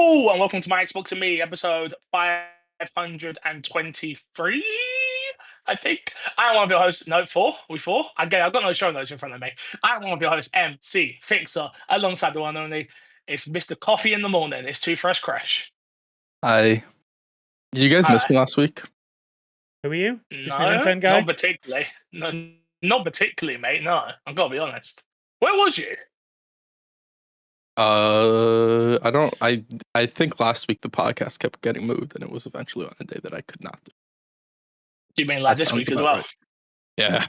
Hello and welcome to my Xbox and Me episode 523. I think I'm one of your hosts. No, four. We four. Again, I've got no show notes in front of me. I'm one of your hosts, MCFixer, alongside the one and only. It's Mr. Coffee in the morning. It's Too Fresh Kresh. Hi. Did you guys miss me last week? Who are you? Just No, an intern guy? not particularly. No, not particularly, mate. No, I've got to be honest. Where was you? I don't. I think last week the podcast kept getting moved, and it was eventually on a day that I could not do. Do you mean like That this week as sounds well? about right. Yeah.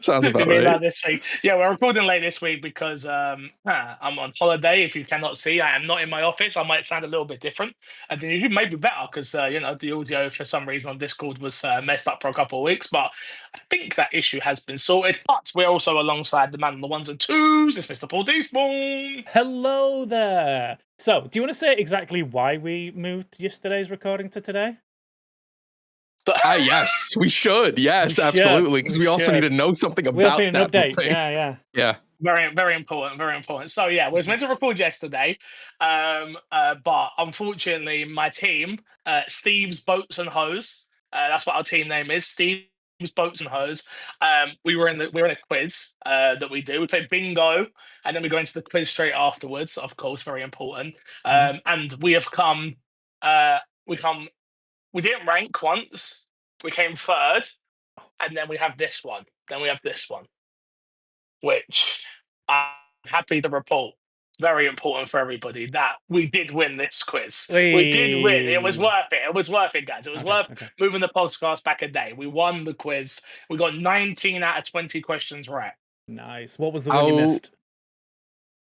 Sounds about You mean right. like this week? Yeah, we're recording late this week because I'm on holiday. If you cannot see, I am not in my office. I might sound a little bit different. And then you may be better because the audio for some reason on Discord was messed up for a couple of weeks. But I think that issue has been sorted. But we're also alongside the man on the ones and twos. It's Mr. Paul Teaspoon. Hello there. So, do you want to say exactly why we moved yesterday's recording to today? Yes, we should. Yes, absolutely. Because we also need to know something about we also need an that update. movie. Yeah. Very, very important. Very important. So yeah, we was meant to record yesterday, but unfortunately, my team, Steve's Boats and Hose, that's what our team name is. Steve's Boats and Hose. We're in a quiz that we do. We play bingo, and then we go into the quiz straight afterwards. Of course, very important. And we have come. We didn't rank once. We came third, and then we have this one. Which I'm happy to report, very important for everybody, that we did win this quiz. We did win. It was worth it. It was worth it, guys. It was worth moving the podcast back a day. We won the quiz. We got 19 out of 20 questions right. Nice. What was the one you missed?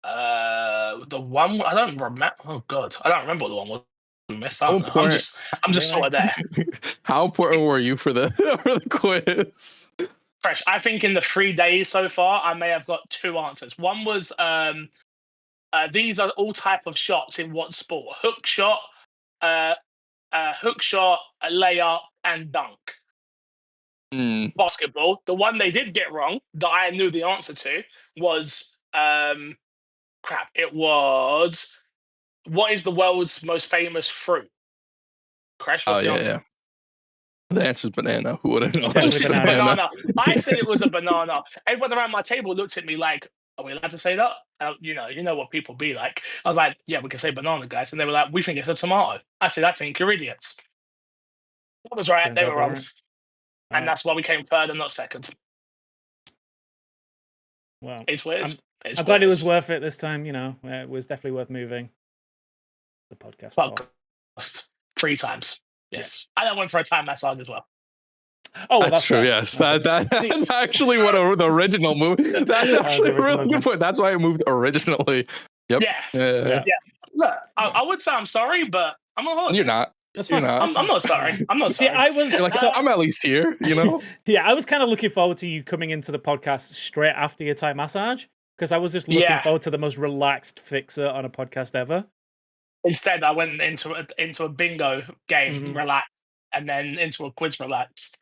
The one I don't remember. Oh God, I don't remember what the one was. We missed out. I'm just sort of there. How important were you for the quiz? Fresh. I think in the 3 days so far, I may have got two answers. One was these are all type of shots in what sport? Hook shot, a layup, and dunk. Basketball. The one they did get wrong that I knew the answer to was It was, what is the world's most famous fruit? Kresh, what's the answer? Yeah. The answer's banana. Who would have known? It's a banana. I said it was a banana. Everyone around my table looked at me like, "Are we allowed to say that?" You know what people be like. I was like, "Yeah, we can say banana, guys," and they were like, "We think it's a tomato." I said, "I think you're idiots." I was right. They were wrong, and that's why we came third and not second. Well, it's weird. I'm glad it was worth it this time. It was definitely worth moving the podcast. 3 times. Yes, and I went for a time massage as well. Oh, that's true. Yes, that's actually what the original move. That's actually a really good point. That's why it moved originally. Yep. Yeah. Look, I would say I'm sorry, but I'm on holiday. You're not. You're not. I'm not sorry. I'm not sorry. I'm at least here. Yeah, I was kind of looking forward to you coming into the podcast straight after your Thai massage because I was just looking forward to the most relaxed fixer on a podcast ever. Instead, I went into a bingo game, relaxed, and then into a quiz, relaxed,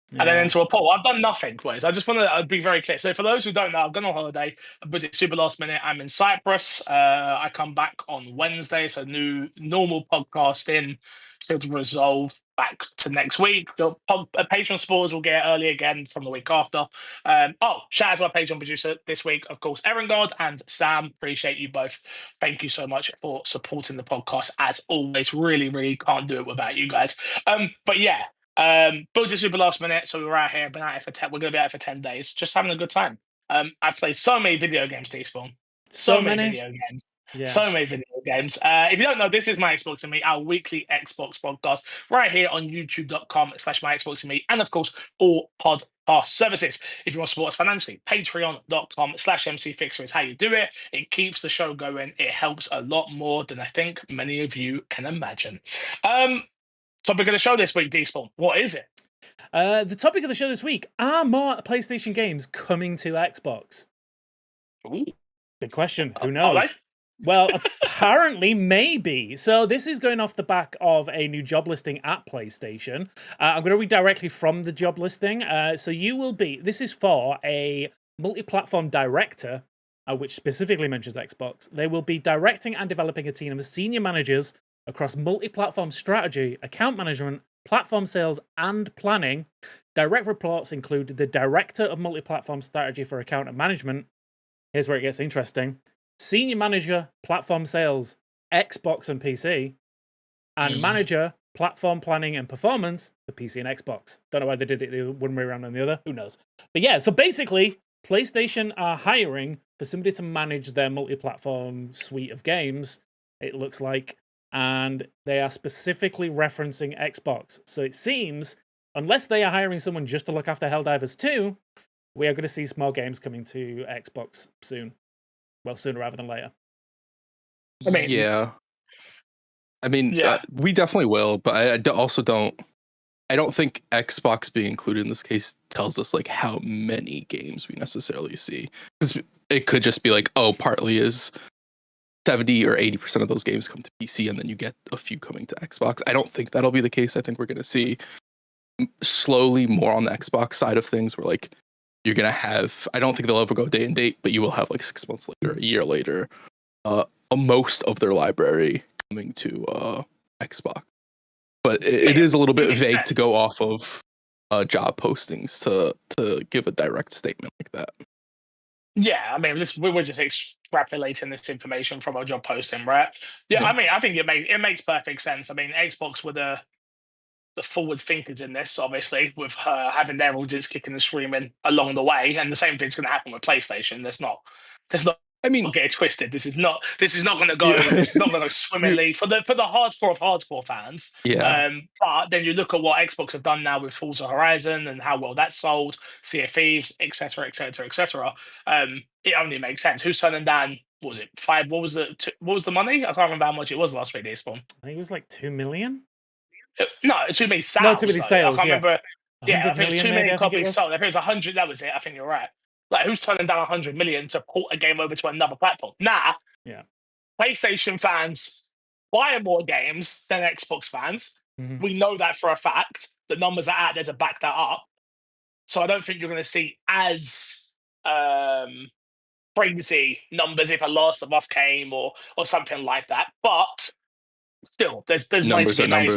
and then into a poll. I've done nothing, boys. I just want to be very clear. So for those who don't know, I've gone on holiday, but it's super last minute. I'm in Cyprus. I come back on Wednesday, so normal podcasting should resolve back to next week. The Patreon supporters will get early again from the week after. Shout out to our Patreon producer this week, of course, Erin God and Sam. Appreciate you both. Thank you so much for supporting the podcast as always. Really, really can't do it without you guys. But yeah. Booked it super last minute, so we're out here. We're going to be out for 10 days, just having a good time. I've played so many video games, Teaspoon. So many video games. Yeah. So many video games. If you don't know, this is My Xbox and Me, our weekly Xbox podcast, right here on youtube.com/MyXboxandMe, and of course, all podcast services. If you want to support us financially, patreon.com/MCFixer is how you do it. It keeps the show going. It helps a lot more than I think many of you can imagine. Topic of the show this week, D-Spawn. What is it? The topic of the show this week, are more PlayStation games coming to Xbox? Ooh. Good question. Who knows? Well, apparently, maybe. So this is going off the back of a new job listing at PlayStation. I'm going to read directly from the job listing. So you will be... This is for a multi-platform director which specifically mentions Xbox. They will be directing and developing a team of senior managers across multi-platform strategy, account management, platform sales, and planning. Direct reports include the Director of Multi-Platform Strategy for Account and Management. Here's where it gets interesting. Senior Manager, Platform Sales, Xbox and PC. And Manager, Platform Planning and Performance for PC and Xbox. Don't know why they did it the one way around and the other. Who knows? But yeah, so basically, PlayStation are hiring for somebody to manage their multi-platform suite of games, it looks like, and they are specifically referencing Xbox. So it seems, unless they are hiring someone just to look after Helldivers 2, we are going to see more games coming to Xbox soon. Well, sooner rather than later. I mean, we definitely will, but I also don't. I don't think Xbox being included in this case tells us like how many games we necessarily see. Because it could just be like, oh, partly is 70 or 80% of those games come to PC, and then you get a few coming to Xbox. I don't think that'll be the case. I think we're going to see slowly more on the Xbox side of things, where like you're going to have, I don't think they'll ever go day and date, but you will have like 6 months later, a year later, most of their library coming to Xbox. But it is a little bit vague to go off of job postings to give a direct statement like that. Yeah, I mean, we were just extrapolating this information from our job posting, right? Yeah, I mean, I think it makes perfect sense. I mean, Xbox were the forward thinkers in this, obviously, with having their audience kicking and screaming along the way, and the same thing's going to happen with PlayStation. There's not. I mean, don't get it twisted. This is not going to go. Yeah. This is not going to go swimmingly for the hardcore of hardcore fans. Yeah. But then you look at what Xbox have done now with Forza Horizon and how well that sold, Sea of Thieves, etc., etc., etc. It only makes sense. Who's turning down? What was it 5? What was the money? I can't remember how much it was last week. Despawn. I think it was like 2 million. No, it's too many sales. No, too many sales. I can't remember. Yeah, I think million, it's too many copies sold. I think it was 100. That was it. I think you're right. Like, who's turning down 100 million to port a game over to another platform? Nah. Yeah. PlayStation fans buy more games than Xbox fans. Mm-hmm. We know that for a fact. The numbers are out there to back that up. So I don't think you're going to see as crazy numbers if a Last of Us came or something like that. But still, there's money to be made.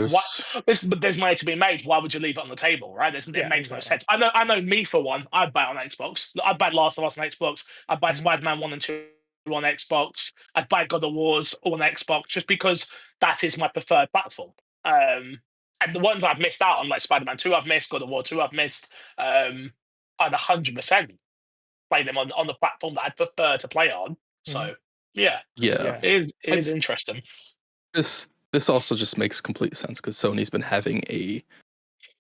There's money to be made. Why would you leave it on the table, right? It makes no sense. I know me for one. I'd buy it on Xbox. I'd buy Last of Us on Xbox. I'd buy Spider-Man 1 and 2 on Xbox. I'd buy God of Wars all on Xbox just because that is my preferred platform. And the ones I've missed out on, like Spider-Man 2, I've missed. God of War 2, I've missed. I'd 100% play them on the platform that I'd prefer to play on. So yeah, it is interesting. This also just makes complete sense because Sony's been having a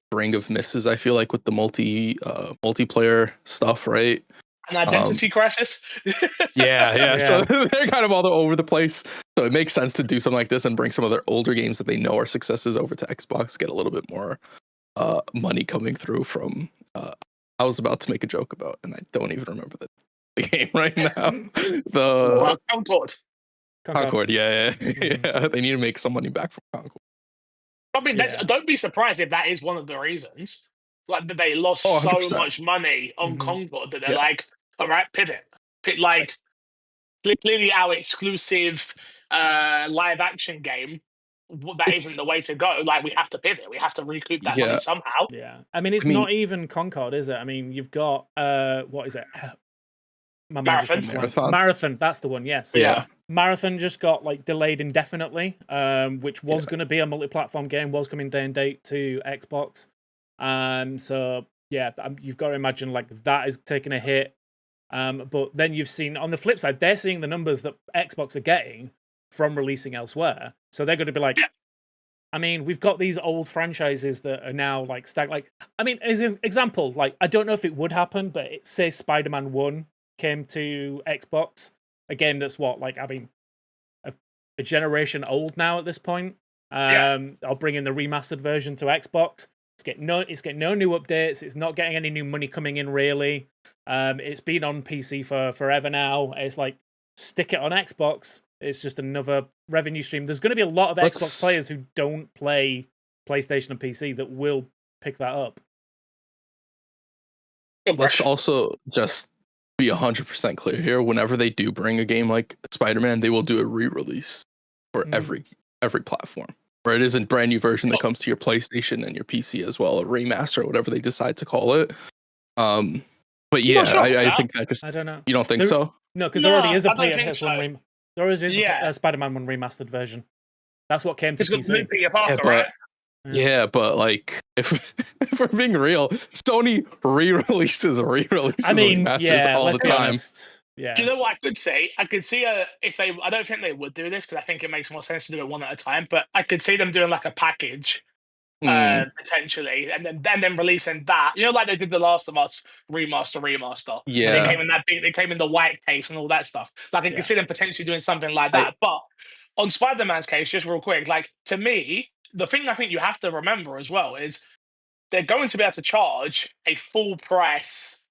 string of misses, I feel like, with the multiplayer stuff, right? An identity crisis. Yeah. So they're kind of all over the place. So it makes sense to do something like this and bring some of their older games that they know are successes over to Xbox, get a little bit more money coming through from. I was about to make a joke about, and I don't even remember the game right now. The Concord, yeah. They need to make some money back from Concord. I mean, don't be surprised if that is one of the reasons. Like, that they lost so much money on Concord that they're like, all right, pivot. Like, clearly our exclusive live action game, that isn't the way to go. Like, we have to pivot. We have to recoup that money somehow. Yeah. I mean, it's not even Concord, is it? I mean, you've got, what is it? Marathon, that's the one, yes. Yeah. Marathon just got like delayed indefinitely, which was going to be a multi-platform game, was coming day and date to Xbox. So yeah, you've got to imagine like that is taking a hit. But then you've seen on the flip side, they're seeing the numbers that Xbox are getting from releasing elsewhere. So they're going to be like, I mean, we've got these old franchises that are now like I mean, as an example, like I don't know if it would happen, but it says Spider-Man 1 came to Xbox, a game that's a generation old now at this point. I'll bring in the remastered version to Xbox. It's getting no new updates. It's not getting any new money coming in really. It's been on PC for forever now. It's like, stick it on Xbox. It's just another revenue stream. There's going to be a lot of Xbox players who don't play PlayStation and PC that will pick that up. Let's also just be 100% clear here. Whenever they do bring a game like Spider-Man, they will do a re-release for every platform. Or it is a brand new version that comes to your PlayStation and your PC as well, a remaster, or whatever they decide to call it. But yeah, I think that just I don't know. You don't think so? No, because there already is a there already is a Spider-Man 1 remastered version. That's what came to PC. Peter Parker, right? Yeah, but like if we're being real, Sony re-releases remasters all the time. Honest. Yeah. Do you know what I could say? I could see if they. I don't think they would do this because I think it makes more sense to do it one at a time. But I could see them doing like a package, potentially, and then releasing that. You know, like they did the Last of Us remaster. Yeah, and they came in that big. They came in the white case and all that stuff. Like I could see them potentially doing something like that. But on Spider-Man's case, just real quick, like to me, the thing I think you have to remember as well is they're going to be able to charge a full price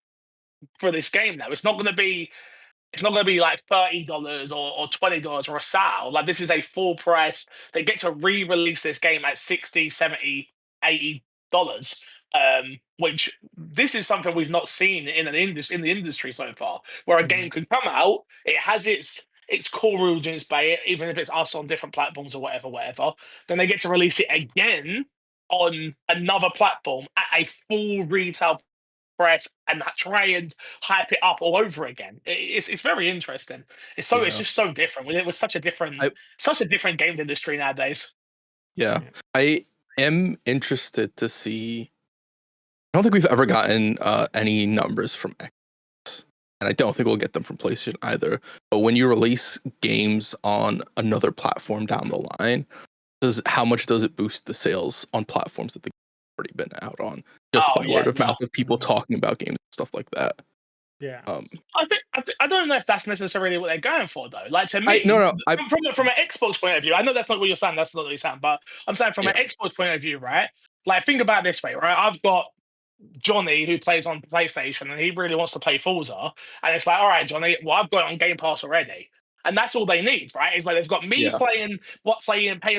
for this game now. It's not going to be like $30 or $20 or a sale. Like this is a full price. They get to re-release this game at $60, $70, $80. Which this is something we've not seen in the industry so far, where a game could come out, it has its core audience by it, even if it's us on different platforms or whatever. Then they get to release it again on another platform at a full retail price and try and hype it up all over again. It's very interesting. It's just so different. It was such a different games industry nowadays. Yeah, I am interested to see. I don't think we've ever gotten any numbers from X, and I don't think we'll get them from PlayStation either. But when you release games on another platform down the line, how much does it boost the sales on platforms that they've already been out on, just by word of mouth of people talking about games and stuff like that? Yeah. I don't know if that's necessarily what they're going for though. Like to me, from an Xbox point of view, I know that's not what you're saying. That's not what you're saying, but I'm saying from an Xbox point of view, right? Like think about it this way, right? I've got Johnny who plays on PlayStation and he really wants to play Forza, and it's like, all right, Johnny, well I've got it on Game Pass already. And that's all they need, right? It's like they've got me paying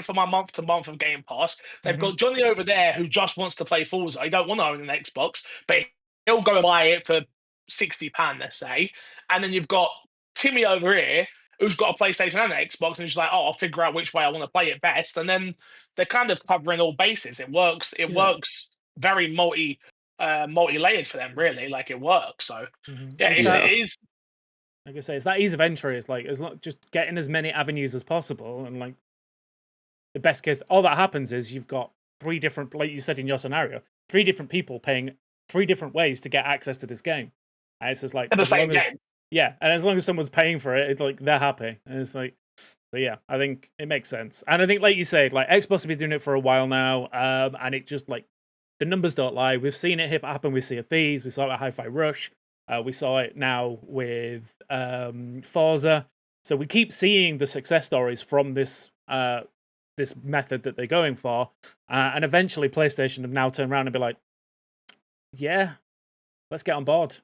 for my month to month of Game Pass. They've got Johnny over there who just wants to play Forza. He don't want to own an Xbox, but he'll go and buy it for £60, let's say. And then you've got Timmy over here who's got a PlayStation and an Xbox, and he's like, oh, I'll figure out which way I want to play it best. And then they're kind of covering all bases. It works. It works very multi-layered for them, really. Like it works. So it is. Like I say, it's that ease of entry. It's like just getting as many avenues as possible, and like the best case, all that happens is you've got 3 different, like you said in your scenario, 3 different people paying 3 different ways to get access to this game. And it's just like the same game. Yeah, and as long as someone's paying for it, it's like they're happy, and it's like, so yeah, I think it makes sense. And I think, like you said, like Xbox have been doing it for a while now, and it just like the numbers don't lie. We've seen it happen with Sea of Thieves. We saw it at Hi-Fi Rush. We saw it now with Forza. So we keep seeing the success stories from this this method that they're going for. And eventually PlayStation have now turned around and be like, yeah, let's get on board.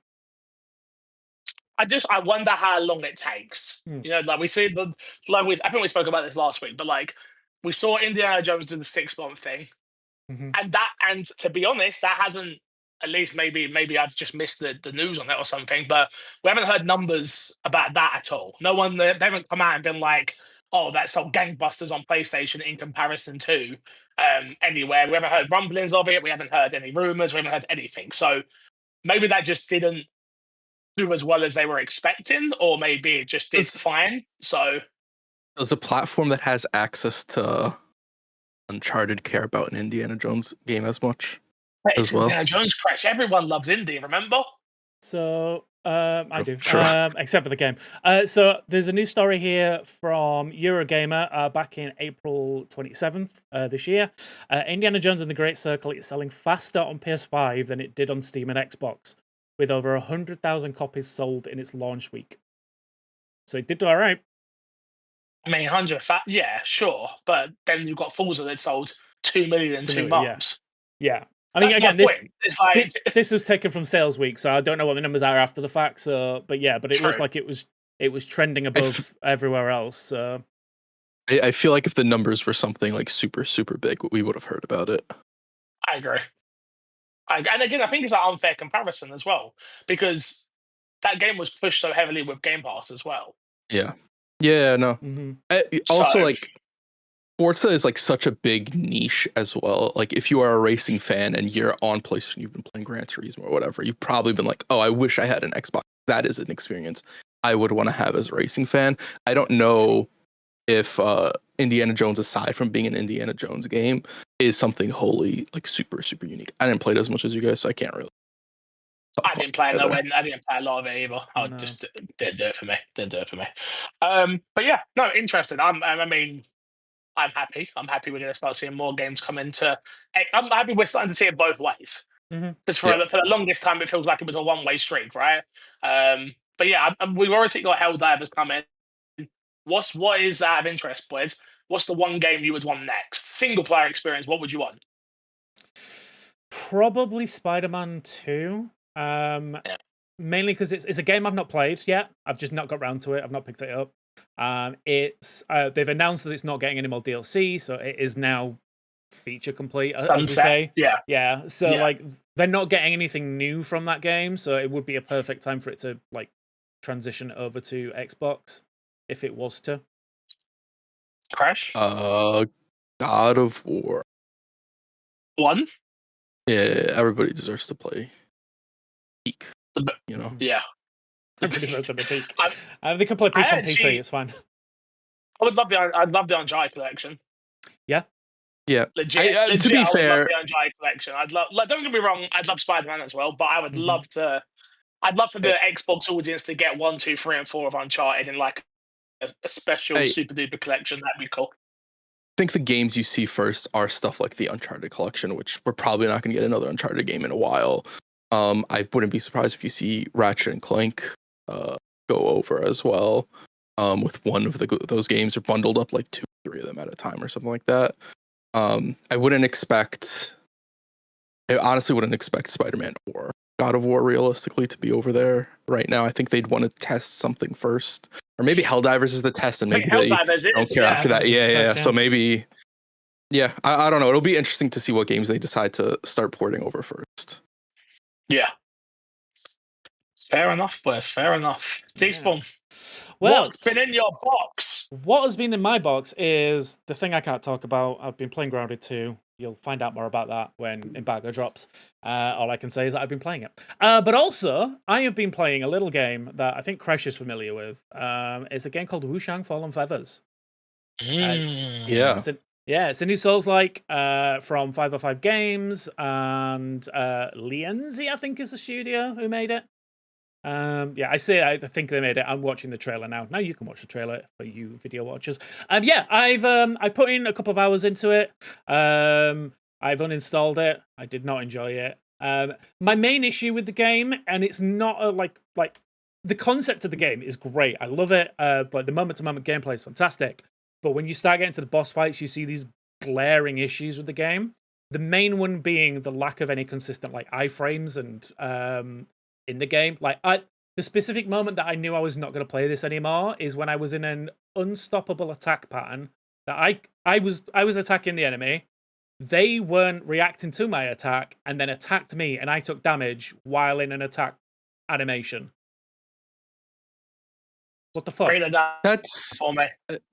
I wonder how long it takes. You know, like we see I think we spoke about this last week, but like we saw Indiana Jones do the 6-month thing. And to be honest, that hasn't, at least maybe I've just missed the news on it or something, but we haven't heard numbers about that at all. No one, they haven't come out and been like, oh, that's sold gangbusters on PlayStation in comparison to anywhere. We haven't heard rumblings of it. We haven't heard any rumors. We haven't heard anything. So maybe that just didn't do as well as they were expecting, or maybe it just did fine. So does a platform that has access to Uncharted care about an Indiana Jones game as much? It's Indiana Jones, Kresh. Everyone loves Indy, remember? So I do, except for the game. So there's a new story here from Eurogamer back in April 27th this year. Indiana Jones and the Great Circle is selling faster on PS5 than it did on Steam and Xbox, with over 100,000 copies sold in its launch week. So it did all right. I mean, 100, yeah, sure. But then you've got Forza that sold 2 million in 2 months. Yeah. I mean, again, this was taken from sales week, so I don't know what the numbers are after the fact. So, but it looks like it was trending above everywhere else. So. I feel like if the numbers were something like super, super big, we would have heard about it. I agree. And again, I think it's an unfair comparison as well, because that game was pushed so heavily with Game Pass as well. Yeah. Yeah. No. Mm-hmm. Also, So- like Forza is like such a big niche as well. Like if you are a racing fan and you're on PlayStation, you've been playing Gran Turismo or whatever, you've probably been like, oh, I wish I had an Xbox. That is an experience I would want to have as a racing fan. I don't know if Indiana Jones, aside from being an Indiana Jones game, is something wholly like super unique. I didn't play it as much as you guys, so I can't really. I didn't play either. I didn't play a lot of it either. I No. just didn't do it for me. Didn't do it for me. But yeah, no, interesting. I mean, I'm happy. I'm happy we're going to start seeing more games come into. I'm happy we're starting to see it both ways. Mm-hmm. Because for the longest time, it feels like it was a one-way street, right? But yeah, we've already got Helldivers coming. What is out of interest, boys? What's the one game you would want next? Single player experience. What would you want? Probably Spider-Man 2. Mainly because it's a game I've not played yet. I've just not got round to it. I've not picked it up. It's they've announced that it's not getting any more DLC, so it is now feature complete, as we say. Yeah. So like they're not getting anything new from that game, so it would be a perfect time for it to like transition over to Xbox if it was to. Crash. God of War. One. Yeah, everybody deserves to play peak. You know. Yeah. Everybody deserves to be peak. They can play peak on PC. It's fine. I'd love the Uncharted collection. Yeah. Legit, to be I would fair, love the Uncharted collection. I'd love. Like, don't get me wrong. I'd love Spider-Man as well, but I would love to. I'd love for the Xbox audience to get 1, 2, 3, and 4 of Uncharted in like a special super duper collection. That'd be cool. I think the games you see first are stuff like the Uncharted collection, which we're probably not going to get another Uncharted game in a while. I wouldn't be surprised if you see Ratchet and Clank go over as well. With one of those games are bundled up like 2 or 3 of them at a time or something like that. I honestly wouldn't expect Spider-Man or God of War realistically to be over there right now. I think they'd want to test something first, or maybe Helldivers is the test, and maybe they don't care after that. Yeah. So maybe, I don't know. It'll be interesting to see what games they decide to start porting over first. Yeah. Fair enough, boys. Fair enough. Teaspoon. Well, what's been in your box? What has been in my box is the thing I can't talk about. I've been playing Grounded 2. You'll find out more about that when Embargo drops. All I can say is that I've been playing it. But also, I have been playing a little game that I think Kresh is familiar with. It's a game called Wuchang Fallen Feathers. It's a new Souls-like from 505 Games, and Lienzi, I think, is the studio who made it. I think they made it. I'm watching the trailer now. Now you can watch the trailer for you video watchers. I put in a couple of hours into it. I've uninstalled it. I did not enjoy it. My main issue with the game, and it's not like the concept of the game is great. I love it. But the moment-to-moment gameplay is fantastic. But when you start getting to the boss fights, you see these glaring issues with the game. The main one being the lack of any consistent like iframes and in the game. Like the specific moment that I knew I was not going to play this anymore is when I was in an unstoppable attack pattern that I was attacking the enemy. They weren't reacting to my attack and then attacked me, and I took damage while in an attack animation. What the fuck? That's for me.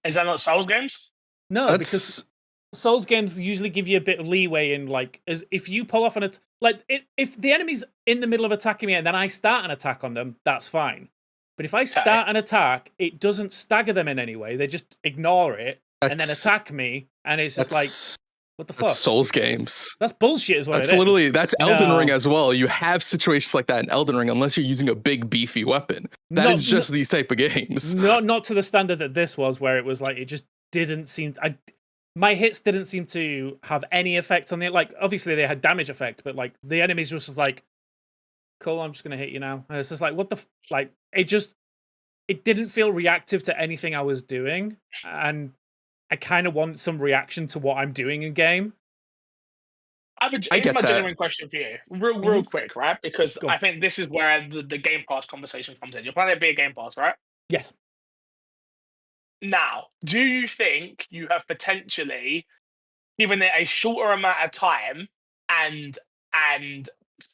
Is that not Souls games? No, because Souls games usually give you a bit of leeway in like, as if you pull off if the enemy's in the middle of attacking me and then I start an attack on them, that's fine. But if I start an attack, it doesn't stagger them in any way. They just ignore it and then attack me, and it's just like, what the fuck? Souls games. That's bullshit is what it is. That's Elden Ring as well. You have situations like that in Elden Ring unless you're using a big beefy weapon. That is just these type of games. Not to the standard that this was, where it was like, it just didn't seem... my hits didn't seem to have any effect on the... Like, obviously they had damage effect, but like, the enemies were just like, cool, I'm just going to hit you now. And it's just like, what the... Like, it didn't feel reactive to anything I was doing. And I kind of want some reaction to what I'm doing in game. Here's my genuine question for you, real quick, right? Because I think this is where the Game Pass conversation comes in. You're planning to be a Game Pass, right? Yes. Now, do you think you have potentially given it a shorter amount of time and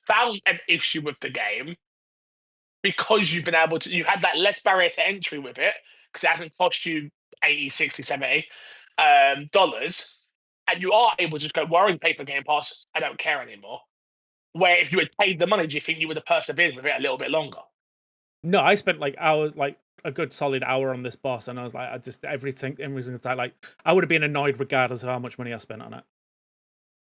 found an issue with the game because you've been able to, you had that less barrier to entry with it because it hasn't cost you 80, 60, 70 dollars, and you are able to just go, well, I already paid for Game Pass, I don't care anymore. Where if you had paid the money, do you think you would have persevered with it a little bit longer? No, I spent like hours, like a good solid hour on this boss, and I was like, I just every single time, like I would have been annoyed regardless of how much money I spent on it.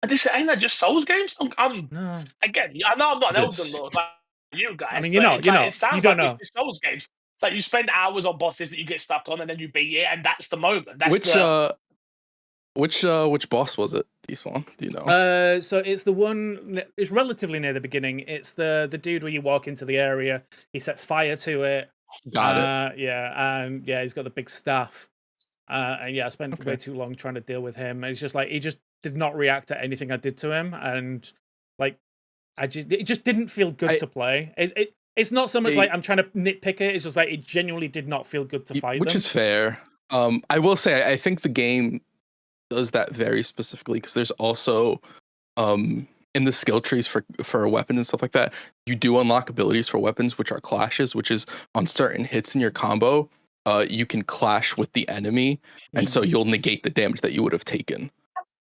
And this ain't that just Souls games? I'm No, again, I know I'm not an Elden Yes. Lord like you guys. I mean, but it sounds you don't like know. it's Souls games. Like you spend hours on bosses that you get stuck on, and then you beat it, and that's the moment. That's Which boss was it? This one? Do you know? So it's the one. It's relatively near the beginning. It's the dude where you walk into the area, he sets fire to it. Got it. Yeah, and yeah, he's got the big staff. And yeah, I spent way Okay. too long trying to deal with him. It's just like he just did not react to anything I did to him, and like it just didn't feel good to play. It's not so much like I'm trying to nitpick it. It's just like it genuinely did not feel good to fight which them. is fair. I will say I think the game does that very specifically because there's also in the skill trees for weapons and stuff like that, you do unlock abilities for weapons which are clashes, which is on certain hits in your combo, you can clash with the enemy, and so you'll negate the damage that you would have taken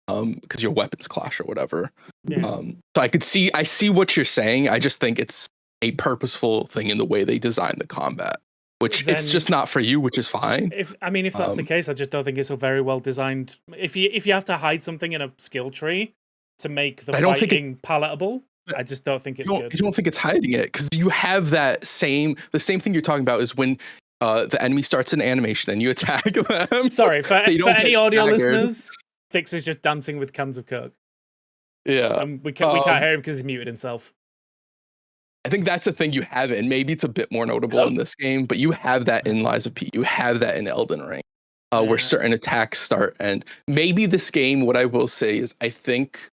because your weapons clash or whatever. Yeah. So I see what you're saying. I just think it's a purposeful thing in the way they design the combat, which Then- it's just not for you, which is fine. If that's the case, I just don't think it's a very well designed. If you have to hide something in a skill tree to make the fighting palatable, I just don't think it's good. You don't think it's hiding it because you have the same thing you're talking about is when the enemy starts an animation and you attack them. Sorry for any get audio staggered. listeners. Fix is just dancing with cans of Coke. Yeah, We can't hear him because he muted himself. I think that's a thing you have, and maybe it's a bit more notable in this game, but you have that in Lies of P. You have that in Elden Ring, where certain attacks start. And maybe this game, what I will say is, I think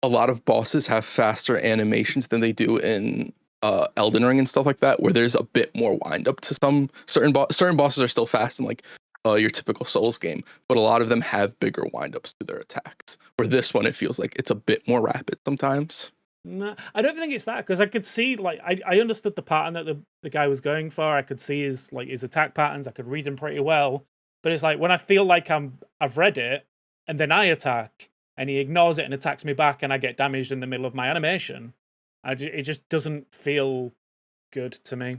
a lot of bosses have faster animations than they do in Elden Ring and stuff like that, where there's a bit more wind up to some certain bosses are still fast in like your typical Souls game, but a lot of them have bigger wind ups to their attacks. Where this one, it feels like it's a bit more rapid sometimes. No, I don't think it's that because I could see like I understood the pattern that the guy was going for. I could see his attack patterns. I could read them pretty well. But it's like when I feel like I've read it and then I attack and he ignores it and attacks me back and I get damaged in the middle of my animation, it just doesn't feel good to me.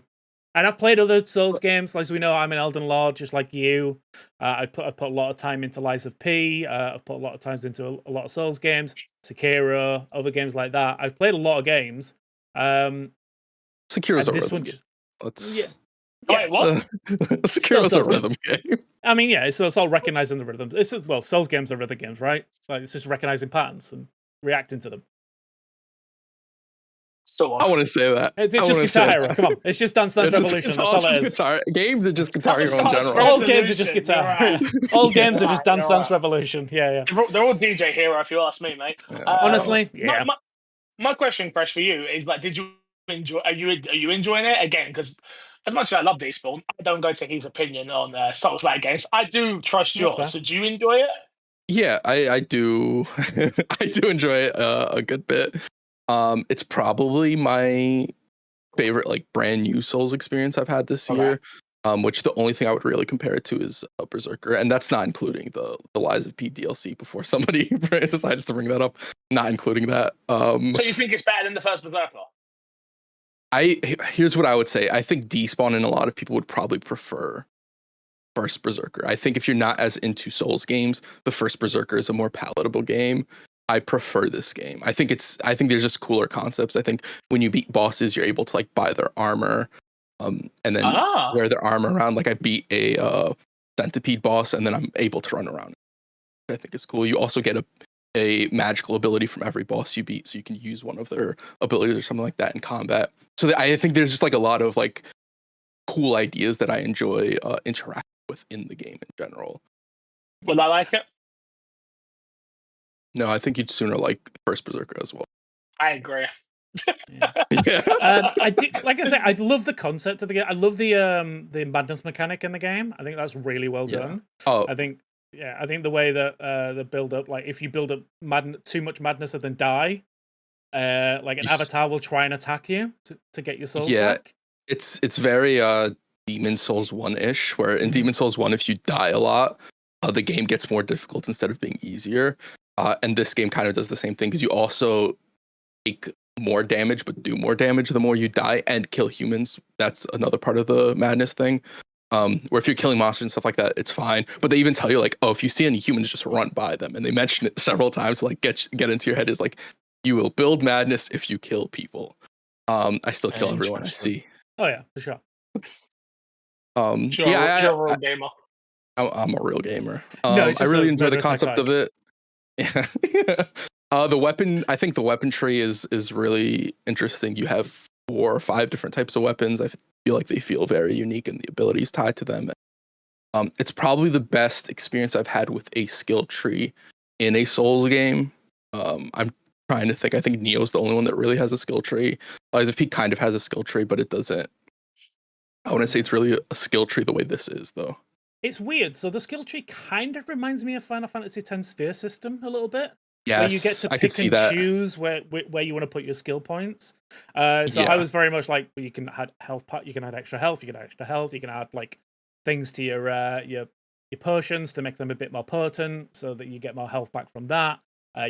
And I've played other Souls games, as we know. I'm an Elden Lord, just like you. I've put a lot of time into Lies of P. I've put a lot of times into a lot of Souls games, Sekiro, other games like that. I've played a lot of games. Sekiro's a rhythm game. Wait, what? Sekiro's a rhythm game. I mean, yeah, it's all recognizing the rhythms. Souls games are rhythm games, right? Like it's just recognizing patterns and reacting to them. So I want to say that. It's just Guitar Hero. Come on, it's just Dance Revolution. That's all it is. Guitar games are just Guitar Hero in general. All games are just Guitar. Right. All games are just Dance Revolution. Yeah. They're all DJ Hero, if you ask me, mate. Honestly, yeah. My question, Fresh, for you is like, did you enjoy? Are you enjoying it again? Because as much as I love Despawn, I don't go to his opinion on Souls-like games. I do trust yours. So do you enjoy it? Yeah, I do. I do enjoy it a good bit. It's probably my favorite like brand new Souls experience I've had this year. Which the only thing I would really compare it to is Berserker, and that's not including the Lies of P DLC before somebody decides to bring that up. Not including that. So you think it's better than the first Berserker? Here's what I would say. I think Despawn and a lot of people would probably prefer first Berserker. I think if you're not as into Souls games, the first Berserker is a more palatable game. I prefer this game. I think there's just cooler concepts. I think when you beat bosses, you're able to like buy their armor, and then wear their armor around. Like I beat a centipede boss, and then I'm able to run around. I think it's cool. You also get a magical ability from every boss you beat, so you can use one of their abilities or something like that in combat. So I think there's just like a lot of like cool ideas that I enjoy interacting with in the game in general. Will I like it? No, I think you'd sooner like first Berserker as well. I agree. I did, like I said, I love the concept of the game. I love the madness mechanic in the game. I think that's really well done. I think the way that the build up, like if you build up too much madness and then die, like an avatar will try and attack you to get your souls back. It's very Demon Souls 1-ish, where in Demon Souls 1, if you die a lot, the game gets more difficult instead of being easier. And this game kind of does the same thing, because you also take more damage but do more damage the more you die and kill humans. That's another part of the madness thing. Where if you're killing monsters and stuff like that, it's fine. But they even tell you, like, oh, if you see any humans, just run by them. And they mention it several times to like get into your head, is like, you will build madness if you kill people. I still kill everyone I see. Oh yeah, for sure. You're a real gamer. I'm a real gamer. No, I really enjoy the concept of it. Yeah. The weapon, I think the weapon tree is really interesting. You have 4 or 5 different types of weapons. I feel like they feel very unique, and the abilities tied to them. It's probably the best experience I've had with a skill tree in a Souls game. I'm trying to think. I think Neo's the only one that really has a skill tree. Lies of P kind of has a skill tree, but it doesn't. I wouldn't say it's really a skill tree the way this is, though. It's weird. So the skill tree kind of reminds me of Final Fantasy X sphere system a little bit. Yes, where you get to pick and choose where you want to put your skill points. I was very much like, you can add health, you can add extra health, you can add extra health, you can add like things to your potions to make them a bit more potent, so that you get more health back from that.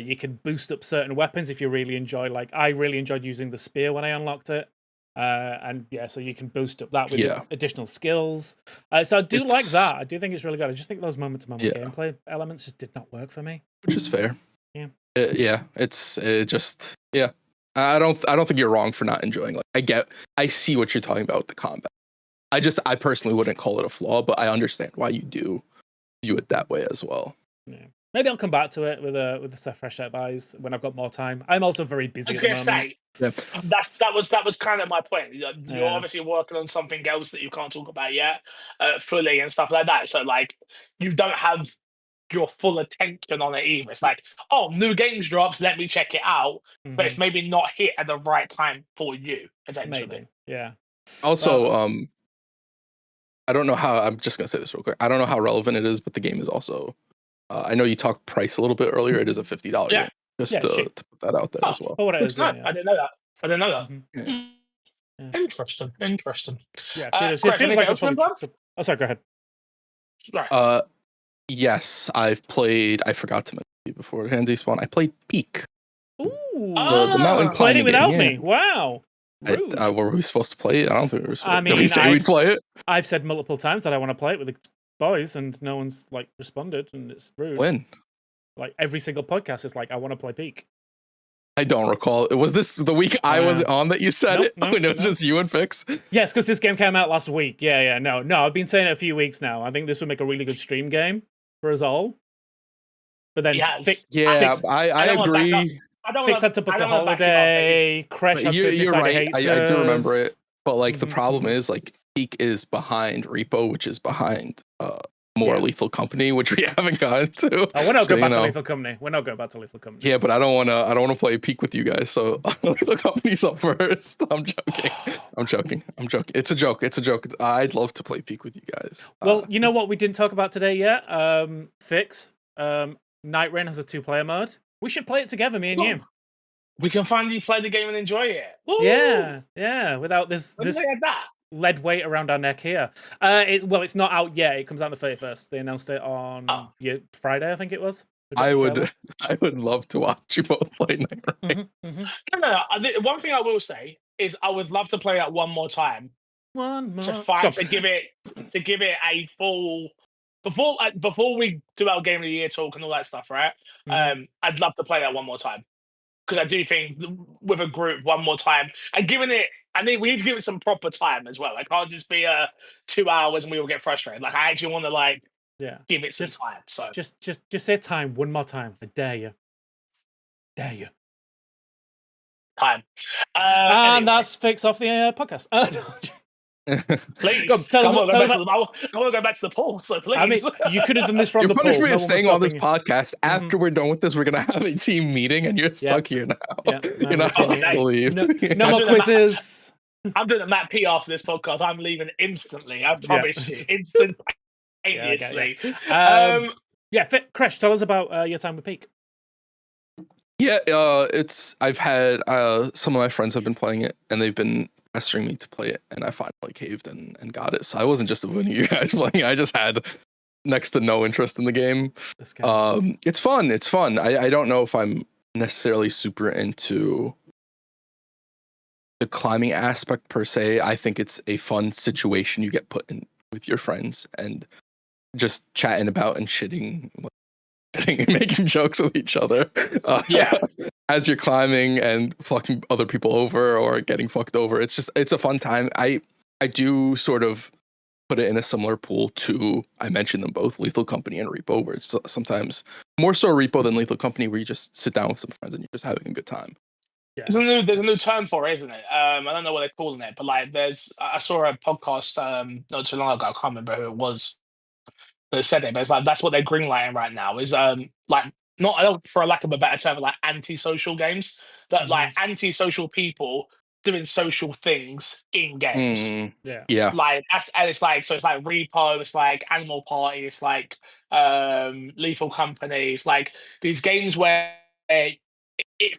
You can boost up certain weapons if you really enjoy. Like, I really enjoyed using the spear when I unlocked it. So you can boost up that with additional skills. So I do like that. I do think it's really good. I just think those moment-to-moment gameplay elements just did not work for me. Which is fair. Yeah. I don't think you're wrong for not enjoying. Like, I see what you're talking about with the combat. I personally wouldn't call it a flaw, but I understand why you do view it that way as well. Yeah. Maybe I'll come back to it with a fresh set of eyes when I've got more time. I'm also very busy at the moment. That was kind of my point. You're obviously working on something else that you can't talk about yet fully and stuff like that. So like, you don't have your full attention on it either. It's like, oh, new games drops, let me check it out. But it's maybe not hit at the right time for you, potentially. Maybe. Yeah. Also, I don't know how, I'm just gonna say this real quick. I don't know how relevant it is, but the game is also, I know you talked price a little bit earlier. It is a $50 game. Just to put that out there as well. For what it is, I didn't know that. Interesting. Yeah, it feels like it's probably... Oh, sorry, go ahead. Right. Yes, I've played, I forgot to mention you before Handy Spawn. I played Peak. Ooh. The mountain climbing played it without game, me. Wow. Were we supposed to play it? I don't think we were supposed to. Did we say we'd play it? I've said multiple times that I want to play it with the boys, and no one's like responded, and it's rude. When? Like every single podcast is like, I want to play Peak. I don't recall. Was this the week I was on that you said it? When it was just you and Fix? Yes, because this game came out last week. Yeah. No, I've been saying it a few weeks now. I think this would make a really good stream game for us all. But then I agree. Fix had to book a holiday. Kresh had to You're right. I do remember it. But like Mm-hmm. the problem is, like, Peak is behind Repo, which is behind more Lethal Company, which we haven't gotten to. Oh, we're not going back to Lethal Company. Yeah, but I don't want to play Peak with you guys. So Lethal Company's up first. I'm joking. It's a joke. I'd love to play Peak with you guys. Well, you know what we didn't talk about today yet? Fix. Night Rain has a 2-player mode. We should play it together, me and you. We can finally play the game and enjoy it. Woo! Yeah. Without this lead weight around our neck here. It's not out yet. It comes out on the 31st. They announced it on Friday, I think it was. I would love to watch you both play Night Rain. No. One thing I will say is I would love to play that one more time. To give it a full before we do our game of the year talk and all that stuff, right? I'd love to play that one more time. Because I do think with a group one more time, and we need to give it some proper time as well. It can't just be 2 hours and we will get frustrated. Like, I actually want to give it some time. So just say time one more time. I dare you. Time. And that's Fix off the podcast. Please, I want to go back to the poll, so please. I mean, you could have done this from the poll. Your punishment is staying on this podcast. After we're done with this, we're going to have a team meeting, and you're stuck here now. You're not going to leave. No more quizzes. I'm doing a Matt P after this podcast. I'm leaving instantly. I promise you. Instantaneously. Kresh, tell us about your time with Peak. Yeah, I've had some of my friends have been playing it, and they've been pestering me to play it, and I finally caved and got it. So I wasn't just avoiding you guys playing it. I just had next to no interest in the game. It's fun. It's fun. I don't know if I'm necessarily super into the climbing aspect per se. I think it's a fun situation you get put in with your friends and just chatting about and shitting and making jokes with each other. As you're climbing and fucking other people over or getting fucked over. It's a fun time. I do sort of put it in a similar pool to, I mentioned them both, Lethal Company and Repo, where it's sometimes more so Repo than Lethal Company, where you just sit down with some friends and you're just having a good time. Yeah. There's a new term for it, isn't it? I don't know what they're calling it, but like I saw a podcast not too long ago, I can't remember who it was that said it, but it's like that's what they're greenlighting right now is like not, I don't, for a lack of a better term, like antisocial games that like antisocial people doing social things in games. Yeah. Like and it's like, so it's like Repo, it's like Animal Party, it's like Lethal Company, it's like these games where it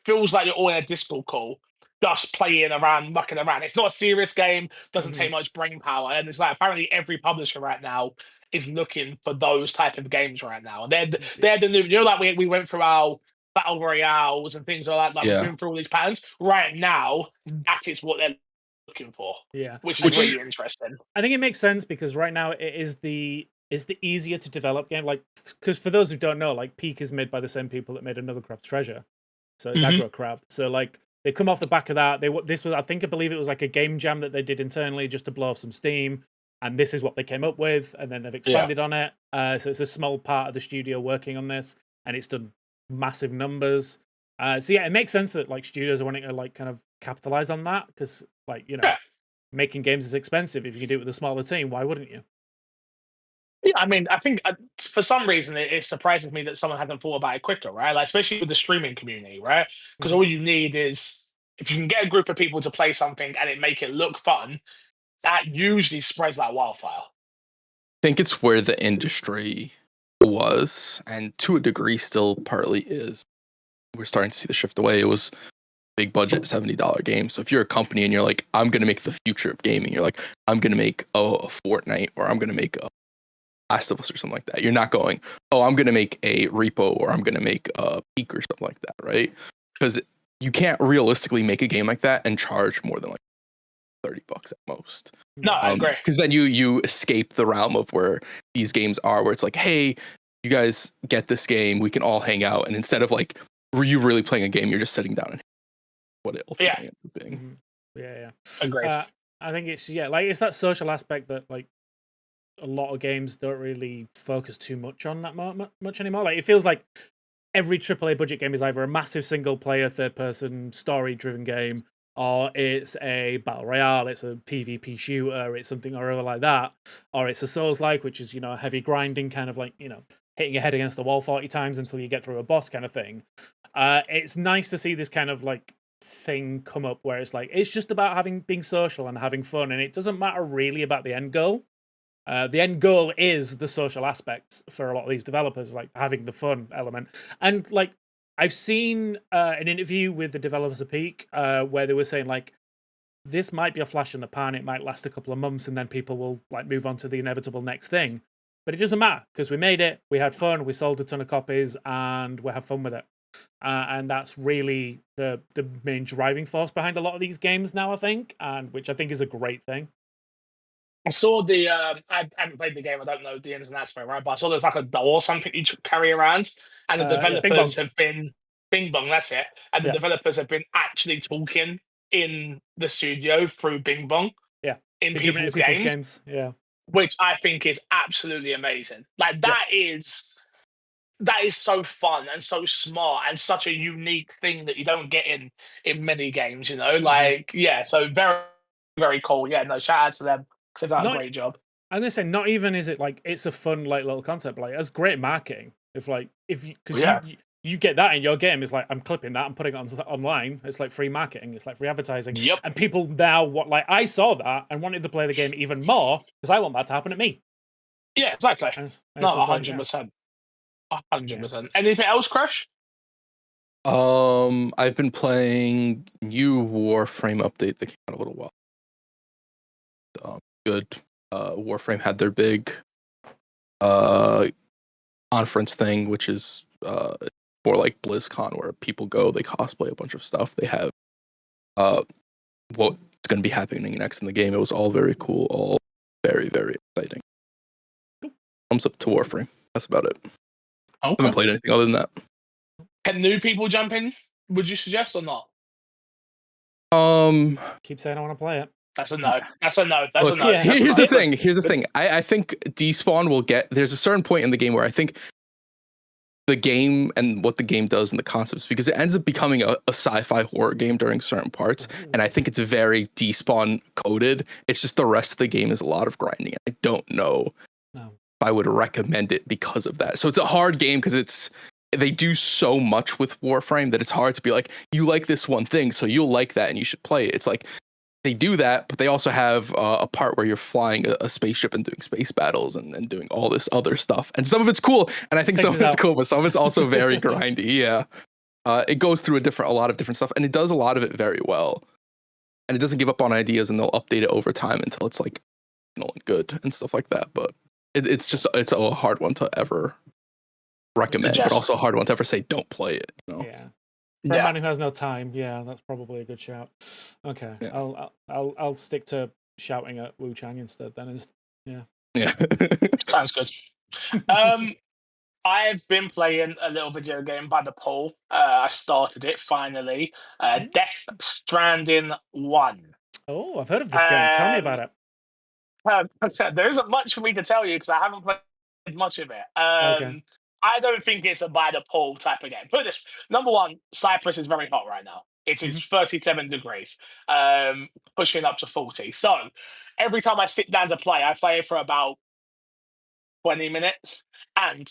feels like you're all in a Discord call, just playing around, mucking around. It's not a serious game, doesn't take much brain power, and it's like apparently every publisher right now is looking for those type of games right now. They're the new, you know, like we went through our battle royales and things like that. Like we've been through all these patterns. Right now, that is what they're looking for. Yeah, which is really interesting. I think it makes sense because right now it is the easier to develop game. Like, because for those who don't know, like Peak is made by the same people that made Another Crab's Treasure, so it's Aggro Crab. So like they come off the back of that. This was, I believe it was like a game jam that they did internally just to blow off some steam. And this is what they came up with, and then they've expanded on it. So it's a small part of the studio working on this, and it's done massive numbers. So yeah, it makes sense that like studios are wanting to like kind of capitalize on that because like, you know, making games is expensive. If you can do it with a smaller team, why wouldn't you? Yeah, I mean, I think for some reason it surprises me that someone hasn't thought about it quicker, right? Like especially with the streaming community, right? Because all you need is if you can get a group of people to play something and it make it look fun, that usually spreads like wildfire. I think it's where the industry was, and to a degree still partly is. We're starting to see the shift away. It was big budget $70 game. So if you're a company and you're like, I'm going to make the future of gaming, you're like, I'm going to make a Fortnite, or I'm going to make a Last of Us or something like that. You're not going, oh, I'm going to make a Repo, or I'm going to make a Peak or something like that, right? Because you can't realistically make a game like that and charge more than like $30 at most. No, I agree. Because then you escape the realm of where these games are, where it's like, hey, you guys get this game, we can all hang out, and instead of like, were you really playing a game, you're just sitting down and what it ultimately ends up being. Yeah. Agreed. I think it's like it's that social aspect that like a lot of games don't really focus too much on that much anymore. Like it feels like every AAA budget game is either a massive single player, third person, story driven game, or it's a battle royale, it's a PvP shooter, it's something or other like that, or it's a Souls-like, which is, you know, a heavy grinding kind of like, you know, hitting your head against the wall 40 times until you get through a boss kind of thing. It's nice to see this kind of like thing come up where it's like it's just about being social and having fun, and it doesn't matter really about the end goal. The end goal is the social aspect for a lot of these developers, like having the fun element. And like I've seen an interview with the developers of Peak where they were saying like this might be a flash in the pan, it might last a couple of months, and then people will like move on to the inevitable next thing. But it doesn't matter because we made it, we had fun, we sold a ton of copies, and we have fun with it. And that's really the main driving force behind a lot of these games now, I think, and which I think is a great thing. I saw the I haven't played the game, I don't know the ins and outs of it, right? But I saw there's like a doll or something you carry around, and the developers have been Bing Bong, that's it. And the developers have been actually talking in the studio through Bing Bong. Yeah. In people's games. Yeah. Which I think is absolutely amazing. Like that is so fun and so smart and such a unique thing that you don't get in many games, you know? Like, so very, very cool. Yeah, no, shout out to them because they've done a great job. I'm gonna say, not even is it like it's a fun like little concept, like that's great marketing. If you get that in your game, it's like I'm clipping that and putting it online. It's like free marketing, it's like free advertising. Yep. And people now I saw that and wanted to play the game even more because I want that to happen to me. Yeah, exactly. No, 100%. 100%. Anything else, Kresh? I've been playing new Warframe update that came out a little while. Good. Warframe had their big conference thing, which is more like BlizzCon, where people go, they cosplay a bunch of stuff. They have what's going to be happening next in the game. It was all very cool, all very, very exciting. Thumbs up to Warframe. That's about it. Okay. I haven't played anything other than that. Can new people jump in? Would you suggest or not? Keep saying I want to play it. That's a no. That's a no. That's look, a no. yeah, here's the thing. Here's the thing. I think Despawn will get. There's a certain point in the game where I think the game and what the game does and the concepts, because it ends up becoming a sci-fi horror game during certain parts, and I think it's very Despawn coded. It's just the rest of the game is a lot of grinding. I don't know if I would recommend it because of that. So it's a hard game because they do so much with Warframe that it's hard to be like, you like this one thing, so you'll like that and you should play it. It's like they do that, but they also have a part where you're flying a spaceship and doing space battles and doing all this other stuff. And some of it's cool, and I think some of it's cool, but some of it's also very grindy. Yeah, it goes through a lot of different stuff, and it does a lot of it very well. And it doesn't give up on ideas, and they'll update it over time until it's like, good and stuff like that. But it's a hard one to ever recommend, but also a hard one to ever say don't play it. Yeah. For a man who has no time, yeah, that's probably a good shout. Okay, yeah. I'll stick to shouting at Wuchang instead. Then yeah. Sounds good. I've been playing a little video game by the pool. I started it finally. Death Stranding 1. Oh, I've heard of this game. Tell me about it. There isn't much for me to tell you because I haven't played much of it. Okay. I don't think it's a by the pool type of game. Put this: number one, Cyprus is very hot right now. It is 37 degrees, pushing up to 40. So every time I sit down to play, I play for about 20 minutes. And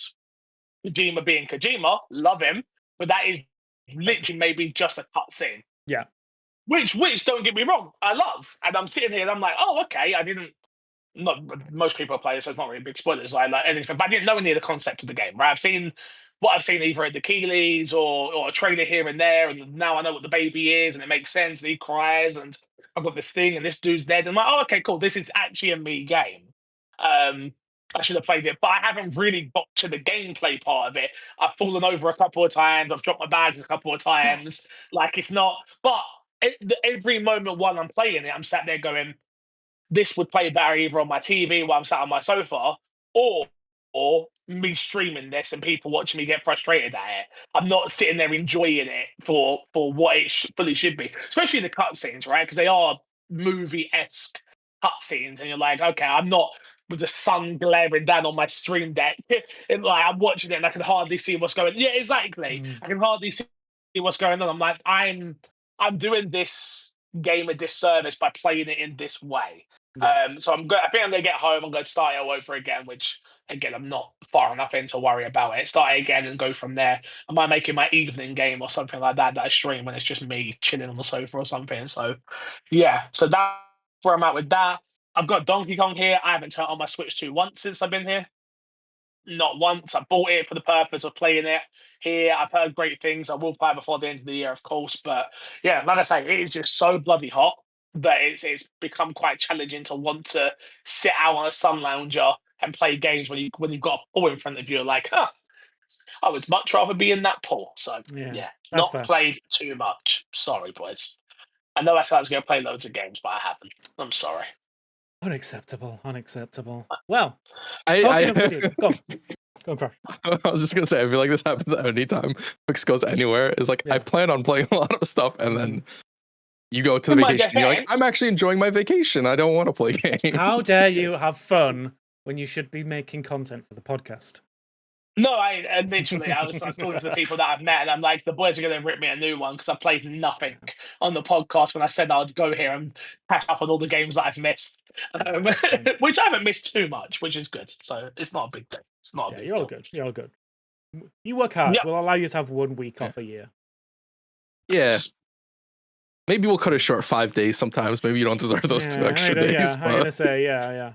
Kojima being Kojima, love him, but that is literally maybe just a cutscene. Yeah. Which don't get me wrong, I love. And I'm sitting here and I'm like, oh, okay, I didn't. Not most people play it, so it's not really big spoilers like anything. But I didn't know any of the concept of the game. Right, I've seen either at the Keeleys or a trailer here and there, and now I know what the baby is, and it makes sense. And he cries, and I've got this thing, and this dude's dead. And I'm like, oh, okay, cool. This is actually a me game. I should have played it, but I haven't really got to the gameplay part of it. I've fallen over a couple of times. I've dropped my bags a couple of times. Like it's not, but every moment while I'm playing it, I'm sat there going, this would play better either on my TV while I'm sat on my sofa, or me streaming this and people watching me get frustrated at it. I'm not sitting there enjoying it for what it fully should be, especially the cutscenes, right? Because they are movie-esque cutscenes, and you're like, okay, I'm not with the sun glaring down on my stream deck. And like I'm watching it and I can hardly see what's going on. Yeah, exactly. I can hardly see what's going on. I'm like, I'm doing this game a disservice by playing it in this way. So I think I'm gonna get home. I'm gonna start it all over again, which again I'm not far enough in to worry about it. Start it again and go from there. I might make it my evening game or something like that I stream when it's just me chilling on the sofa or something. So yeah, so that's where I'm at with that. I've got Donkey Kong here. I haven't turned on my Switch 2 once since I've been here. Not once. I bought it for the purpose of playing it here. I've heard great things. I will play before the end of the year, of course. But yeah, like I say, it is just so bloody hot that it's become quite challenging to want to sit out on a sun lounger and play games when you've got a pool in front of you. Like, I would much rather be in that pool. So yeah not fair. played too much. Sorry, boys. I know I said I was going to play loads of games, but I haven't. I'm sorry. Unacceptable. Well, I go on, Crash. I was just gonna say, I feel like this happens at any time Fix goes anywhere. It's like I plan on playing a lot of stuff, and then you go to the vacation. And you're like, I'm actually enjoying my vacation. I don't want to play games. How dare you have fun when you should be making content for the podcast? No, I literally, I was talking to the people that I've met, and I'm like, the boys are going to rip me a new one because I played nothing on the podcast when I said I'd go here and catch up on all the games that I've missed, which I haven't missed too much, which is good. So it's not a big deal. It's not a big You're deal. all good. You're all good. You work hard. Yep. We'll allow you to have 1 week off a year. Yeah. Maybe we'll cut it short 5 days sometimes. Maybe you don't deserve those 2 extra days. Yeah, I'm going to say, yeah.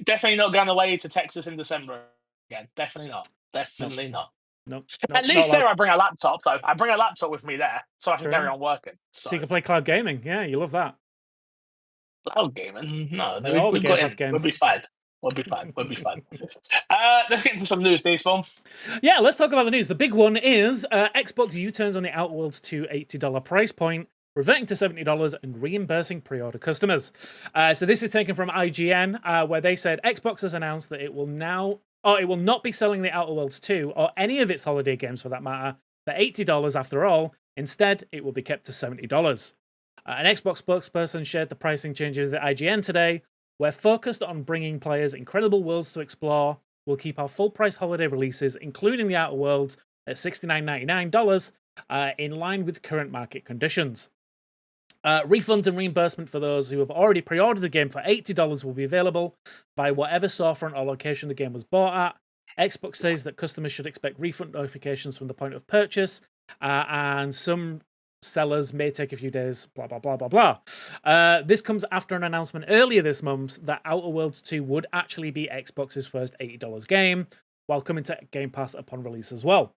Definitely not going away to Texas in December again. Definitely not. Definitely not. Nope. At least there, I bring a laptop though. I bring a laptop with me there, so I can carry on working. So you can play cloud gaming. Yeah, you love that. Cloud gaming? No, Like all the Game Pass games. We'll be fine. We'll be fine. We'll be fine. Let's get into some news, Spawn. Yeah, let's talk about the news. The big one is Xbox U-turns on the Outer Worlds 2 $80 price point, reverting to $70 and reimbursing pre-order customers. So this is taken from IGN, where they said Xbox has announced that it will not be selling the Outer Worlds 2 or any of its holiday games for that matter for $80 after all. Instead, it will be kept to $70. An Xbox spokesperson shared the pricing changes at IGN today. We're focused on bringing players incredible worlds to explore. We'll keep our full-price holiday releases, including the Outer Worlds, at $69.99, in line with current market conditions. Refunds and reimbursement for those who have already pre-ordered the game for $80 will be available via whatever storefront or location the game was bought at. Xbox says that customers should expect refund notifications from the point of purchase, and some sellers may take a few days, blah, blah, blah, blah, blah. This comes after an announcement earlier this month that Outer Worlds 2 would actually be Xbox's first $80 game, while coming to Game Pass upon release as well.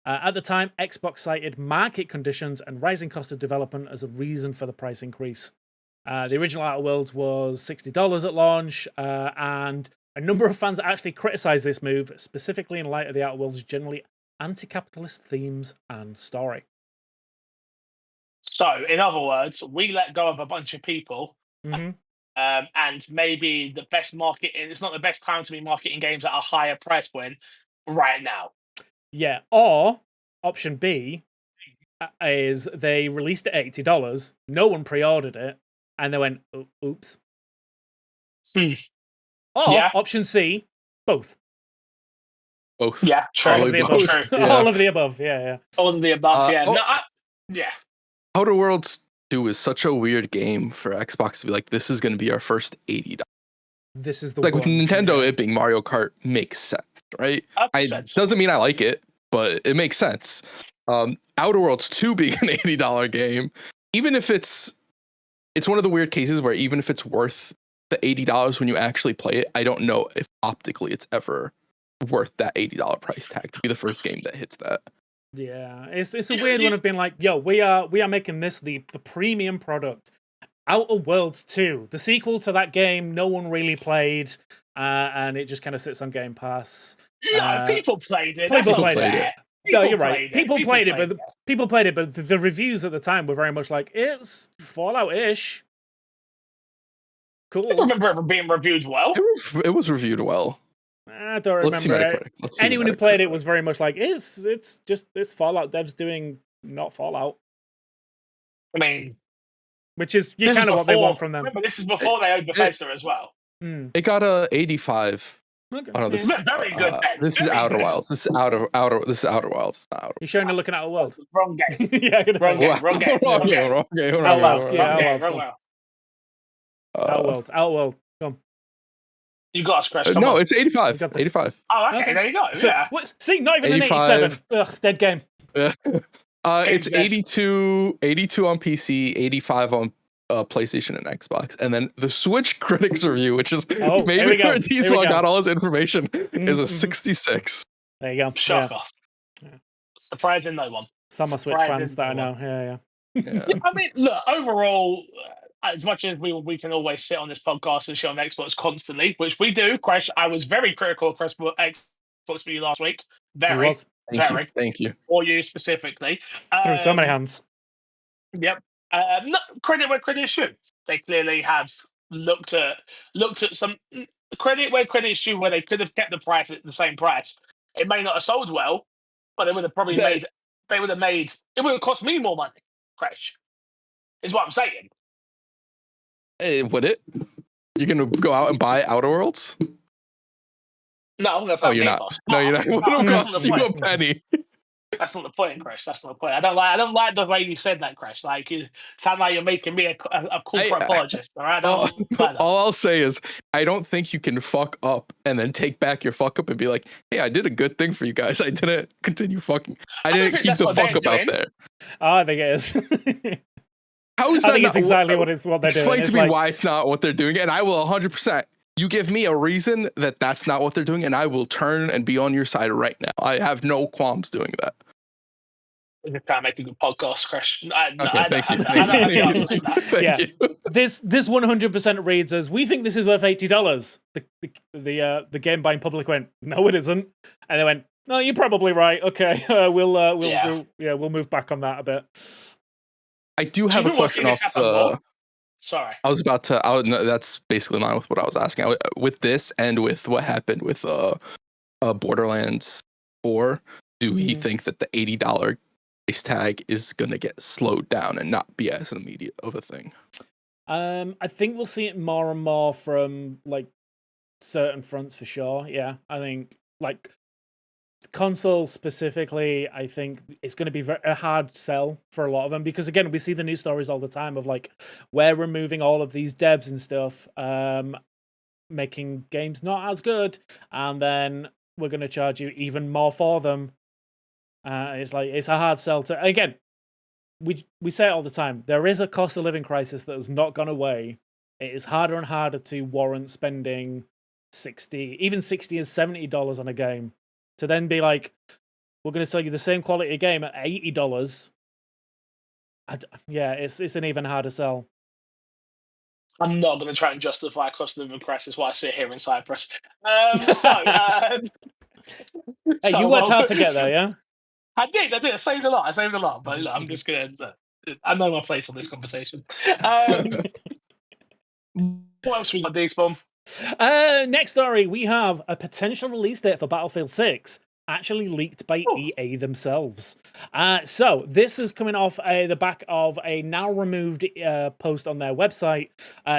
At the time, Xbox cited market conditions and rising cost of development as a reason for the price increase. The original Outer Worlds was $60 at launch, and a number of fans actually criticised this move, specifically in light of the Outer Worlds' generally anti-capitalist themes and story. So, in other words, we let go of a bunch of people, and maybe the best market. It's not the best time to be marketing games at a higher price point right now. Yeah, or option B is they released it at $80, no one pre-ordered it, and they went, oops. Or option C, both. Both. Yeah, true. All of the above. Yeah. All of the above, yeah. All of the above, yeah. Yeah. Outer Worlds 2 is such a weird game for Xbox to be like, this is going to be our first $80. This is the like one, with Nintendo, it being Mario Kart makes sense, right? Doesn't mean I like it, but it makes sense. Outer Worlds 2 being an $80 game, even if it's one of the weird cases where even if it's worth the $80 when you actually play it, I don't know if optically it's ever worth that $80 price tag to be the first game that hits that. Yeah, it's a weird one of being like, yo, we are making this the premium product. Outer Worlds 2, the sequel to that game no one really played, and it just kind of sits on Game Pass. No, people played it. People played it. No, you're right. People played it, but the reviews at the time were very much like, it's Fallout-ish. Cool. I don't remember it being reviewed well. It was reviewed well. I don't remember it. Anyone who played it was very much like, it's just this Fallout devs doing not Fallout. I mean, which is kind of what they want from them. Remember, this is before they owned Bethesda as well. It got a 85. Okay. Oh, no, this very good. This is Outer Wilds. This is Outer Wilds. It's not Outer. You're showing a look at Outer Worlds. Wrong game. Yeah, wrong game. Outer Worlds. Come. You got us, Kresh. No, it's 85. 85. Oh, okay. There you go. Yeah. See, not even 85. An 87. Ugh, dead game. It's 82 on PC, 85 on PlayStation and Xbox, and then the Switch critics review, which is maybe where T-Swag got all his information, is a 66. There you go. Shocker. Yeah. Surprising no one. Some are Switch fans that I know. Yeah. I mean, look, overall, as much as we can always sit on this podcast and shit on Xbox constantly, which we do, Kresh, I was very critical of Xbox for you last week. Very. Thank you. For you specifically. Through so many hands. Yep. No, credit where credit is due. They clearly have looked at some credit where credit is due, where they could have kept the price at the same price. It may not have sold well, but it would have probably it would have cost me more money, Kresh. Is what I'm saying. Hey, would it? You're gonna go out and buy Outer Worlds? No, I'm gonna play Game Pass. No, you're not. It'll cost you a penny. That's not the point, Kresh. That's not the point. I don't like the way you said that, Kresh. Like, you sound like you're making me a corporate apologist. All right. All I'll say is, I don't think you can fuck up and then take back your fuck up and be like, "Hey, I did a good thing for you guys. I didn't continue fucking. I didn't keep the fuck up out there." I think it is. How is that? I think it's exactly what they're doing. Explain to me why it's not what they're doing, and I will 100%. You give me a reason that that's not what they're doing, and I will turn and be on your side right now. I have no qualms doing that. We're trying to make a good podcast, Kresh. Okay, thank you. I don't have the answers for that. Thank you. This 100% reads as, we think this is worth $80. The game buying public went, no, it isn't, and they went, no, you're probably right. Okay, we'll move back on that a bit. I do have a question off the. Sorry, I was about to. No, that's basically in line with what I was asking. With this and with what happened with Borderlands 4, do we think that the $80 price tag is gonna get slowed down and not be as immediate of a thing? I think we'll see it more and more from like certain fronts for sure. Yeah, I think like console specifically, I think it's going to be a hard sell for a lot of them, because again, we see the news stories all the time of like, we're removing all of these devs and stuff, making games not as good, and then we're going to charge you even more for them. It's a hard sell to, again, we say it all the time, there is a cost of living crisis that has not gone away. It is harder and harder to warrant spending $60 and $70 on a game, to then be like, we're going to sell you the same quality game at $80. It's an even harder sell. I'm not going to try and justify cost of living crisis while I sit here in Cyprus. Hey, you worked hard to get there, yeah? I did. I saved a lot. But look, I'm just going to... I know my place on this conversation. What else we got, D-Spawn? Next story, we have a potential release date for Battlefield 6 actually leaked by EA themselves. So this is coming off the back of a now removed post on their website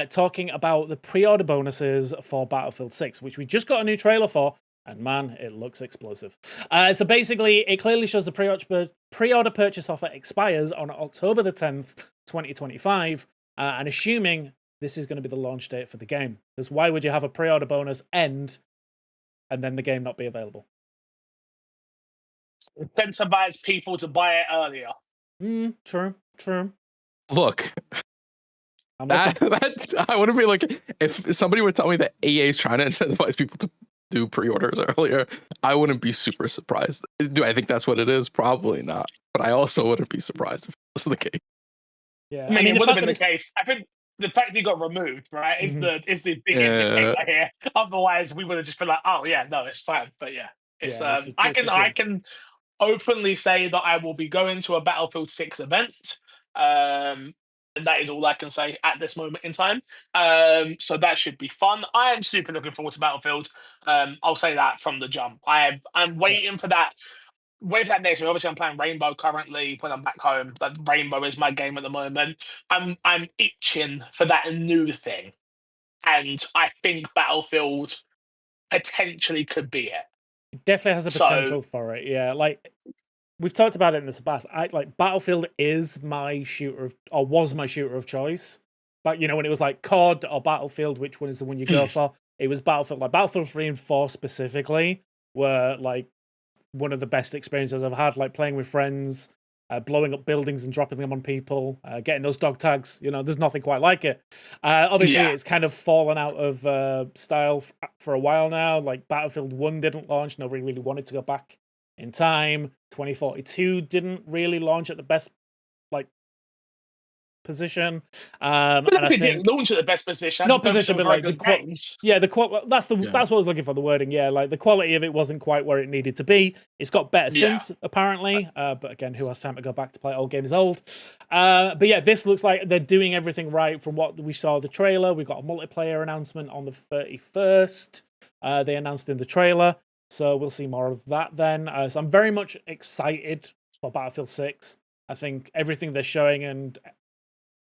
talking about the pre-order bonuses for Battlefield 6, which we just got a new trailer for, and man, it looks explosive. So basically, it clearly shows the pre-order purchase offer expires on October the 10th, 2025, and assuming this is going to be the launch date for the game. Because why would you have a pre-order bonus end and then the game not be available? Incentivize people to buy it earlier. True. Look, that I wouldn't be like, if somebody would tell me that EA is trying to incentivize people to do pre-orders earlier, I wouldn't be super surprised. Do I think that's what it is? Probably not. But I also wouldn't be surprised if this was the case. Yeah, I mean it would have been the case. I think the fact that it got removed, right, is the big indicator here. Otherwise, we would have just been like, "Oh yeah, no, it's fine." But yeah, it's I can openly say that I will be going to a Battlefield 6 event, and that is all I can say at this moment in time. So that should be fun. I am super looking forward to Battlefield. I'll say that from the jump. I'm waiting for that. Wait for that next week. Obviously, I'm playing Rainbow currently when I'm back home. That Rainbow is my game at the moment. I'm itching for that new thing, and I think Battlefield potentially could be it. It definitely has the potential for it. Yeah, like we've talked about it in the past. Battlefield is my shooter was my shooter of choice. But you know, when it was like COD or Battlefield, which one is the one you go for? It was Battlefield. Like Battlefield 3 and 4 specifically were like one of the best experiences I've had, like playing with friends, blowing up buildings and dropping them on people, getting those dog tags. You know, there's nothing quite like it. Obviously, it's kind of fallen out of style for a while now. Like Battlefield 1 didn't launch. Nobody really wanted to go back in time. 2042 didn't really launch at the best position. And I think didn't launch at the best position. Not position, but like the quality. Yeah, that's what I was looking for, the wording. Yeah, like the quality of it wasn't quite where it needed to be. It's got better since, apparently. But again, who has time to go back to play old games old? But yeah, this looks like they're doing everything right from what we saw the trailer. We got a multiplayer announcement on the 31st. They announced in the trailer. So we'll see more of that then. So I'm very much excited for Battlefield 6. I think everything they're showing and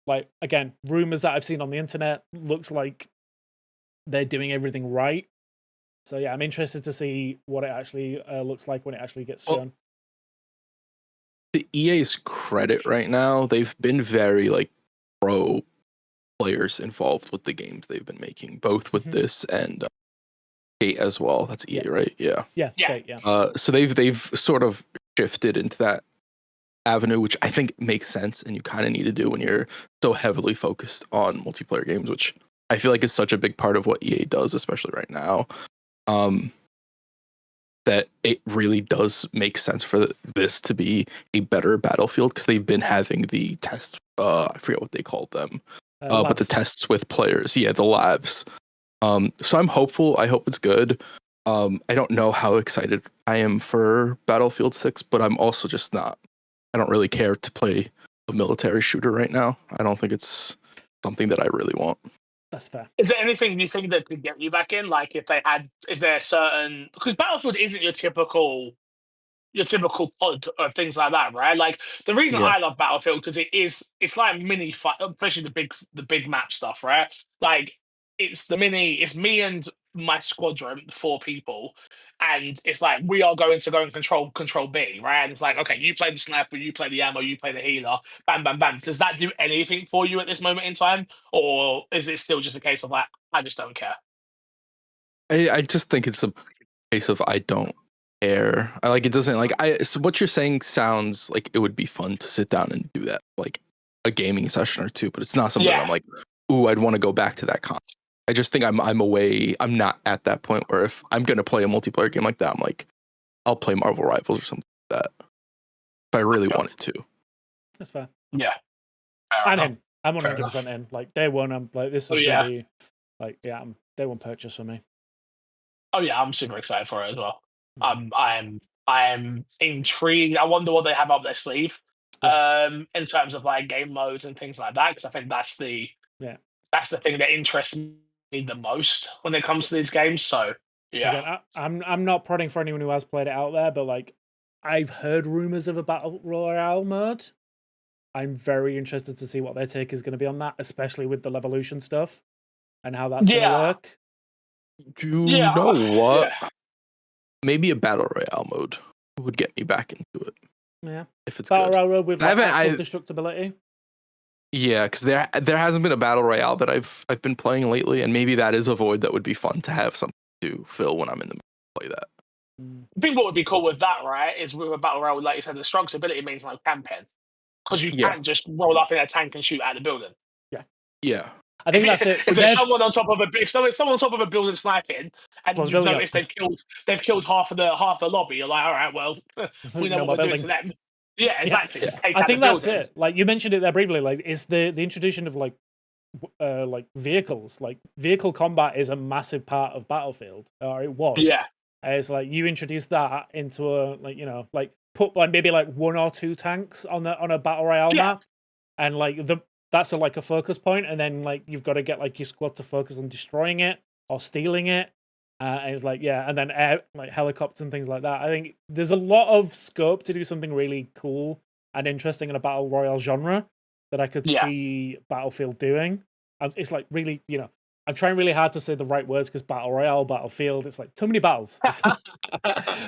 like, again, rumors that I've seen on the internet looks like they're doing everything right. So yeah, I'm interested to see what it actually looks like when it actually gets shown. To EA's credit right now, they've been very like pro players involved with the games they've been making, both with this and Skate as well. That's EA, right? Yeah. Yeah, Skate, yeah. So they've sort of shifted into that avenue, which I think makes sense and you kind of need to do when you're so heavily focused on multiplayer games, which I feel like it's such a big part of what EA does, especially right now, that it really does make sense for this to be a better Battlefield, because they've been having the test. I forget what they called them, but the tests with players. Yeah, the labs. So I'm hopeful. I hope it's good. I don't know how excited I am for Battlefield 6, but I'm also just not. I don't really care to play a military shooter right now. I don't think it's something that I really want. That's fair. Is there anything you think that could get you back in? Like, if they had, is there certain, because Battlefield isn't your typical pod or things like that, right? Like, the reason Yeah. I love Battlefield because it's like mini fight, especially the big map stuff, right? Like, it's me and my squadron, 4 people, and it's like we are going to go and control B, right? And it's like, okay, you play the sniper, you play the ammo, you play the healer, bam, bam, bam. Does that do anything for you at this moment in time, or is it still just a case of like, I just don't care? I just think it's a case of I don't care. I like it doesn't like I. So what you're saying sounds like it would be fun to sit down and do that, like a gaming session or two. But it's not something that I'm like, ooh, I'd want to go back to that con. I just think I'm away. I'm not at that point where if I'm gonna play a multiplayer game like that, I'm like, I'll play Marvel Rivals or something like that if I really wanted to. That's fair. Yeah, I'm in. I'm 100% in. Like day one, I'm like, this is gonna be like, day one purchase for me. Oh yeah, I'm super excited for it as well. I'm intrigued. I wonder what they have up their sleeve, in terms of like game modes and things like that. Because I think that's the thing that interests me the most when it comes to these games. So yeah, Again, I'm not prodding for anyone who has played it out there, but like I've heard rumors of a battle royale mode. I'm very interested to see what their take is going to be on that, especially with the Levolution stuff and how that's going to work. You know what? Maybe a battle royale mode would get me back into it. Yeah, if it's battle good. royale with like actual destructibility. Yeah, because there hasn't been a battle royale that I've been playing lately, and maybe that is a void that would be fun to have something to fill when I'm in the mood to play that. I think what would be cool with that, right, is with a battle royale, like you said, the destructibility means like camping, because you can't just roll up in a tank and shoot at the building. Yeah. I think that's it. If there's someone on top of a building sniping, and you notice they've killed half the lobby, you're like, all right, well, we know what we're doing to them. Yeah, exactly. Yeah. I think that's it. Like you mentioned it there briefly. Like it's the introduction of like vehicles. Like vehicle combat is a massive part of Battlefield, or it was. Yeah. It's like you introduce that into a put like maybe like 1 or 2 tanks on a battle royale map, and like that's a focus point, and then like you've got to get like your squad to focus on destroying it or stealing it. And it's like and then like helicopters and things like that. I think there's a lot of scope to do something really cool and interesting in a battle royale genre that I could see Battlefield doing. It's like really, I'm trying really hard to say the right words because battle royale, Battlefield, it's like too many battles. But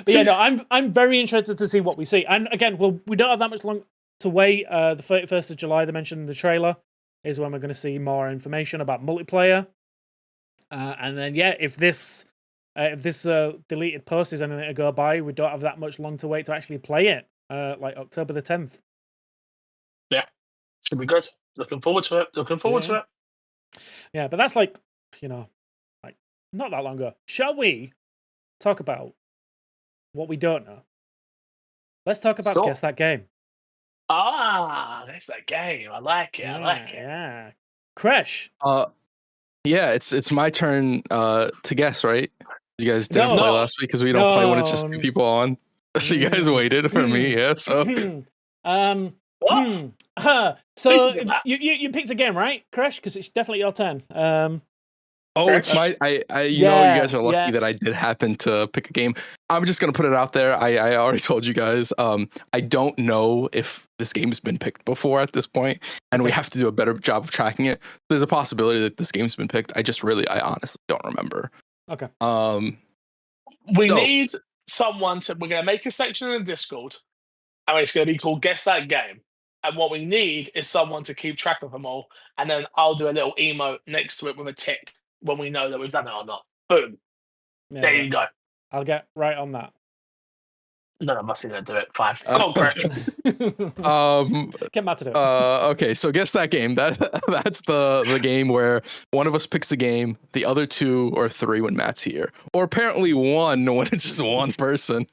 yeah, no, I'm very interested to see what we see. And again, we don't have that much long to wait. The 31st of July, they mentioned in the trailer, is when we're going to see more information about multiplayer. And then if this deleted post is anything to go by, we don't have that much long to wait to actually play it. Like October the 10th. Yeah, it's gonna be good. Looking forward to it. Yeah, but that's like not that long ago. Shall we talk about what we don't know? Let's talk about Guess That Game. Guess That Game. I like it. Yeah. Kresh. Yeah, it's my turn to guess, right? You guys didn't play last week because we don't play when it's just 2 people on. So you guys waited for me, yeah. So so you picked a game, right, Kresh? Because it's definitely your turn. It's my you guys are lucky that I did happen to pick a game. I'm just gonna put it out there. I already told you guys. I don't know if this game's been picked before at this point, and we have to do a better job of tracking it. There's a possibility that this game's been picked. I honestly don't remember. Okay. We need someone to. We're gonna make a section in Discord, and it's gonna be called Guess That Game. And what we need is someone to keep track of them all, and then I'll do a little emote next to it with a tick when we know that we've done it or not. Boom. There you go. I'll get right on that. None of us are going to do it. Fine. Go on, Kresh. Get Matt to do it. Okay, so guess that game. That's the game where one of us picks a game, the other 2 or 3 when Matt's here, or apparently 1 when it's just one person.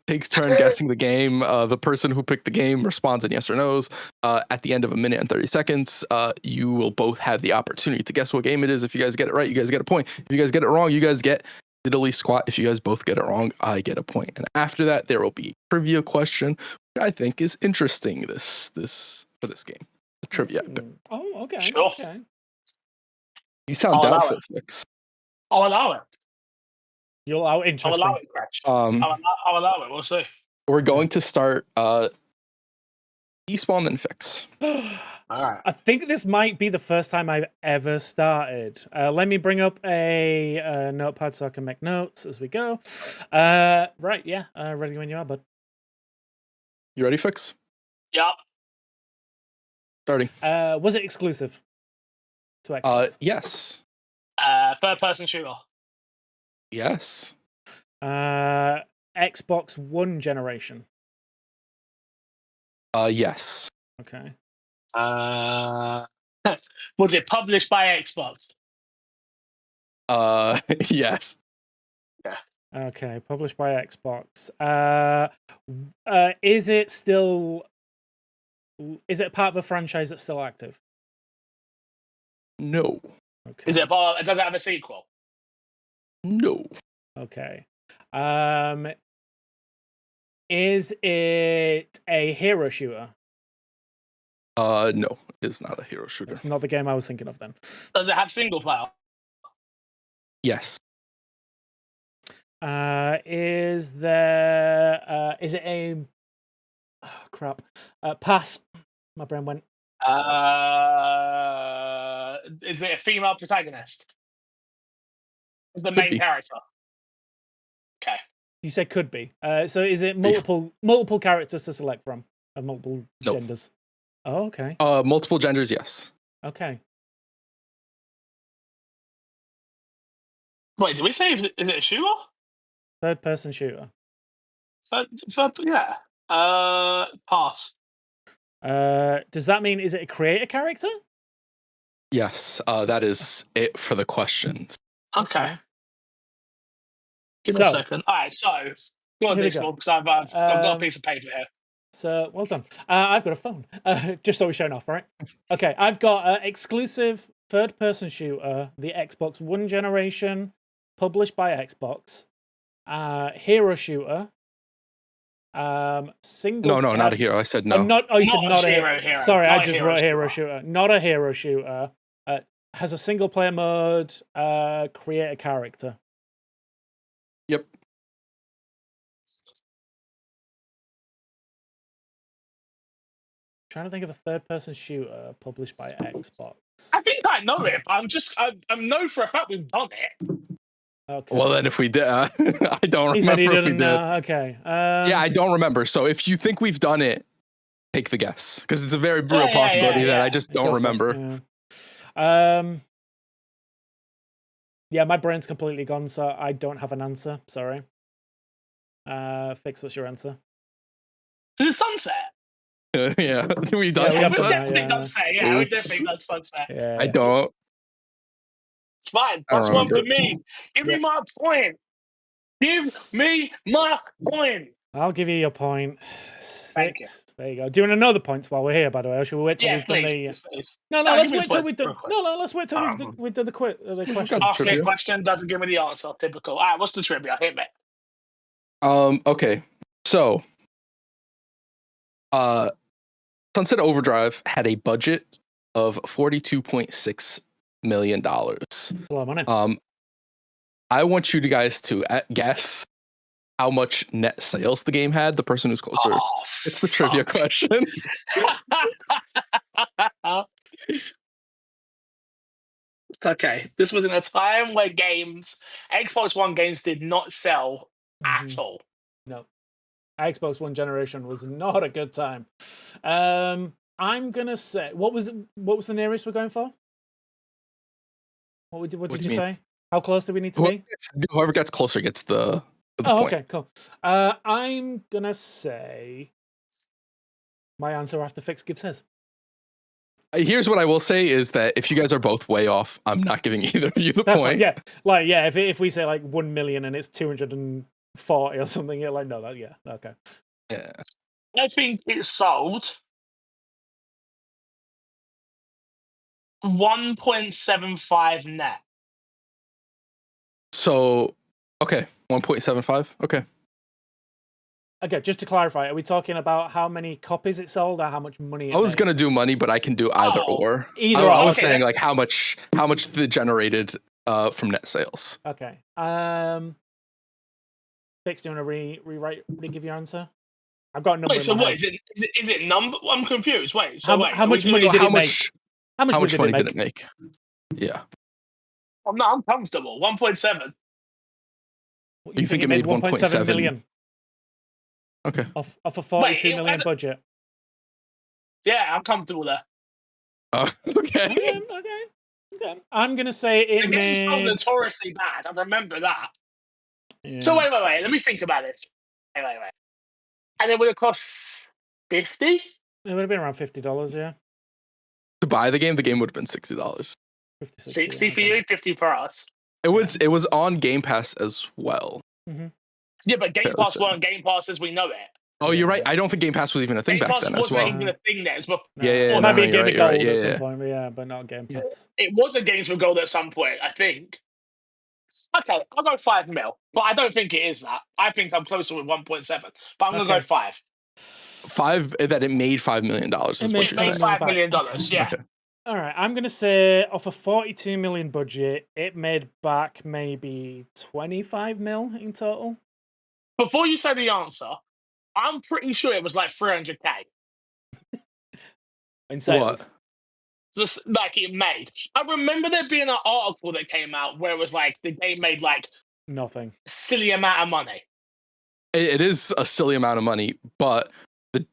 Takes turn guessing the game. The person who picked the game responds in yes or no's. At the end of 1 minute and 30 seconds, you will both have the opportunity to guess what game it is. If you guys get it right, you guys get a point. If you guys get it wrong, you guys get diddly squat. If you guys both get it wrong, I get a point. And after that, there will be a trivia question, which I think is interesting. This for this game, the trivia. Oh, okay. Sure. Okay. You sound I'll allow doubtful, it. Fix. I'll allow it. You'll allow I'll interesting. allow it, Kresh. I'll allow it. We'll see. We're going to start Despawn then Fix. All right. I think this might be the first time I've ever started. Let me bring up a notepad so I can make notes as we go. Right, yeah. Ready when you are, bud. You ready, Fix? Yeah. Starting. Was it exclusive to Xbox? Yes. Third-person shooter. Yes. Xbox One generation. Yes. Okay. Was it published by Xbox? Yes. Yeah. Okay, published by Xbox. Is it still? Is it part of a franchise that's still active? No. Okay. Is it does it have a sequel? No. Okay. Is it a hero shooter? No, it's not a hero shooter. It's not the game I was thinking of then. Does it have single player? Yes. Is there? Is it a? Oh, crap. Pass. My brain went. Is it a female protagonist? Is the Could main be. character? Okay. You said could be. So is it multiple characters to select from of multiple Nope. genders? Oh, okay. Multiple genders, yes. Okay. Wait, did we say is it a shooter? Third-person shooter. Yeah. Pass. Does that mean is it a creator character? Yes. That is it for the questions. Okay. Give me a second. All right, so go on this one because I've got a piece of paper here. So well done. I've got a phone. Just so we're showing off, right? Okay, I've got exclusive third-person shooter, the Xbox One generation, published by Xbox. Hero shooter. Single. No, not a hero. I said no. You said not a hero. Sorry, Not I just wrote hero shooter. Not a hero shooter. Has a single player mode. Create a character. Yep. Trying to think of a third-person shooter published by Xbox. I think I know it, but I know for a fact we've done it. Okay. Well, then if we did, I don't He said he remember if we didn't. did. Okay. Yeah, I don't remember. So if you think we've done it, take the guess because it's a very real possibility that I just don't remember. Yeah, my brain's completely gone, so I don't have an answer. Sorry. Fix, what's your answer? Is it Sunset? Yeah, we've done Yeah, we have Sunset. Definitely Sunset. Yeah, we Oops. definitely done Sunset. Yeah. I don't. It's fine. I don't That's one for remember. me. Give me my point. Give me my point. I'll give you your point. Thank you. There you go. Do you want to know the points while we're here, by the way? Or should we wait till we've done the... No, let's wait till we've done... No, let's wait till we've done the question. Ask me a question, doesn't give me the answer. Typical. All right, what's the trivia? Hit me. Okay. So, Sunset Overdrive had a budget of $42.6 million. That's a lot of money. I want you guys to guess how much net sales the game had. The person who's closer. It's the trivia question. Okay, this was in a time where Xbox One games did not sell at all. No. Xbox One generation was not a good time. I'm gonna say what was the nearest we're going for? What did you say? How close do we need to be? Whoever gets closer gets the the Oh, point. okay, cool. I'm gonna say my answer after Fix gives his. Here's what I will say is that if you guys are both way off, I'm not giving either of you the That's point. fine. Yeah, like if we say like 1 million and it's 240 or something, you're like, no, yeah, okay. Yeah. I think it sold 1.75 net. So, okay, 1.75. Okay. Okay, just to clarify, are we talking about how many copies it sold or how much money it I was made? gonna do money, but I can do either or. Either I or. was Okay, saying like how much they generated from net sales. Okay. Fix, do you want to re-give your answer? I've got a number Wait, in so my what head. is it number? I'm confused. Wait, so How much money did it make? How much money did it make? Yeah. I'm not uncomfortable. 1.7. You think it made 1.7 million? Okay. Off a 42 million budget. Yeah, I'm comfortable there. Okay. Okay. I'm gonna say it The game's so made. notoriously bad. I remember that. Yeah. So wait. Let me think about this. Wait. And it would have cost 50. It would have been around $50, yeah. To buy the game would have been $60. 60 for you, 50 for us. It was on Game Pass as well. Mm-hmm. Yeah, but Game Pass weren't Game Pass as we know it. Oh, you're right. I don't think Game Pass was even a thing Game back Pass then as wasn't well. even a thing then. Yeah. It might be a Game of Gold right. at some point, but not Game Pass. It was a Games with Gold at some point, I think. Okay, I'll go 5 mil, but I don't think it is that. I think I'm closer with 1.7, but I'm gonna go 5. 5 that it made $5 million is what you're saying. $5 million, yeah. Okay. All right, I'm gonna say off a 42 million budget, it made back maybe 25 mil in total. Before you say the answer, I'm pretty sure it was like 300k in sales. Just like it made. I remember there being an article that came out where it was like the game made like Nothing. silly amount of money. It is a silly amount of money, but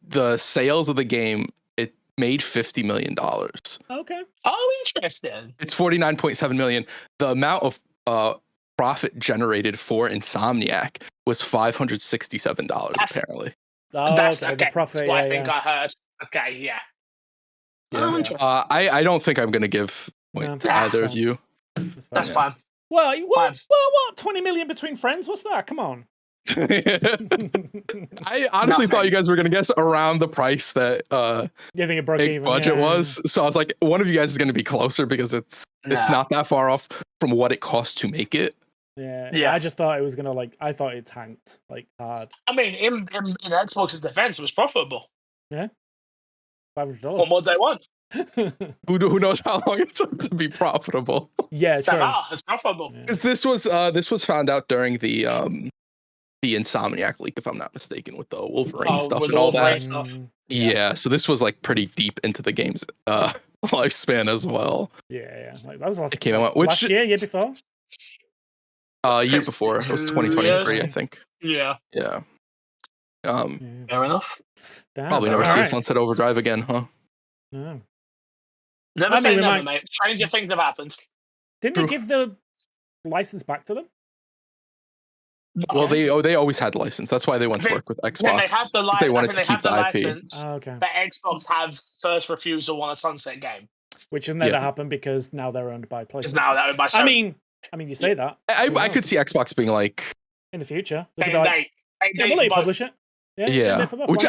the sales of the game, it made $50 million. Okay. Oh, interesting. It's 49.7 million. The amount of profit generated for Insomniac was $567 apparently. That's okay. okay. The profit, That's what I think I heard. Okay, yeah. I don't think I'm gonna give point to either of you. That's fine. Well, what? 20 million between friends? What's that? Come on. I honestly thought you guys were gonna guess around the price that you think it broke even budget was. So I was like, one of you guys is gonna be closer because it's not that far off from what it cost to make it. Yeah. I just thought it was gonna I thought it tanked hard. I mean, in Xbox's defense, it was profitable. Yeah. $500. What more do they want? Who knows how long it took to be profitable? Yeah, true. It's profitable. Because this was found out during the Insomniac leak, if I'm not mistaken, with the Wolverine stuff and all that. Stuff. Yeah, so this was like pretty deep into the game's lifespan as well. Yeah. Like, that was last. It came out last year before. Year before it was 2023, I think. Yeah. Fair enough. Probably never see Sunset Overdrive again, huh? No. Never say never, mate. Stranger things have happened. Didn't they give the license back to them? Well, they always had license. That's why they went to work with Xbox. Yeah, they have the license. They wanted to keep the IP. License, okay. But Xbox have first refusal on a Sunset game, which has never happened because now they're owned by PlayStation. Now they're owned by Sony. I mean, you say that. I could see Xbox being like in the future. We'll let you publish it. Yeah. Which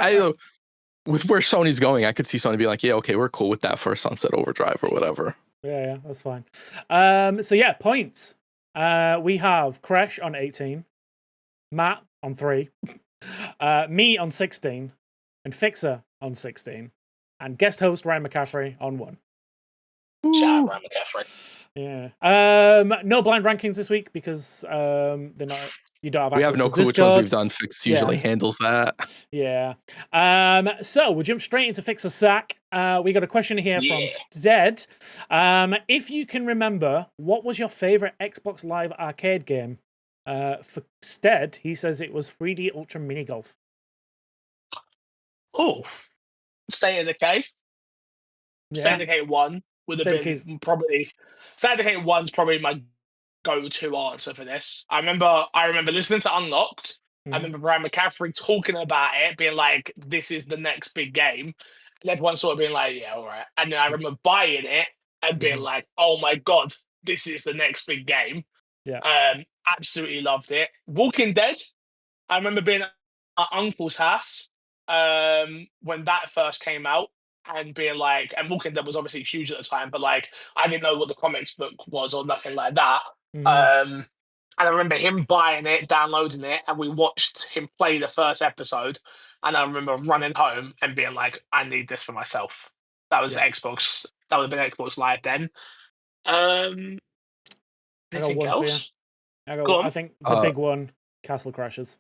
with where Sony's going, I could see Sony be like, yeah, okay, we're cool with that for Sunset Overdrive or whatever. Yeah, that's fine. So yeah, points. We have Kresh on 18, Matt on 3, me on 16, and Fixer on 16, and guest host Ryan McCaffrey on 1. Shout out Ryan McCaffrey. Yeah. No blind rankings this week because they're not. You don't have access. We have no clue which ones we've done. Fix usually handles that. Yeah. So we'll jump straight into Fixer Sack. We got a question here from Stead. If you can remember, what was your favorite Xbox Live arcade game? For Stead, he says it was 3D Ultra Mini Golf. Oh, State of Decay. State of Decay 1 would have been probably. State of Decay 1's probably my go-to answer for this. I remember listening to Unlocked. I remember Brian McCaffrey talking about it, being like, "This is the next big game," and everyone sort of being like, "Yeah, all right." And then I remember buying it and being like, "Oh my god, this is the next big game." Yeah. Absolutely loved it. Walking Dead. I remember being at my uncle's house when that first came out and being like, and Walking Dead was obviously huge at the time, but like I didn't know what the comics book was or nothing like that. And I remember him buying it, downloading it, and we watched him play the first episode. And I remember running home and being like, I need this for myself. That was Xbox. That would have been Xbox Live then. Anything else? I think the big one, Castle Crashers.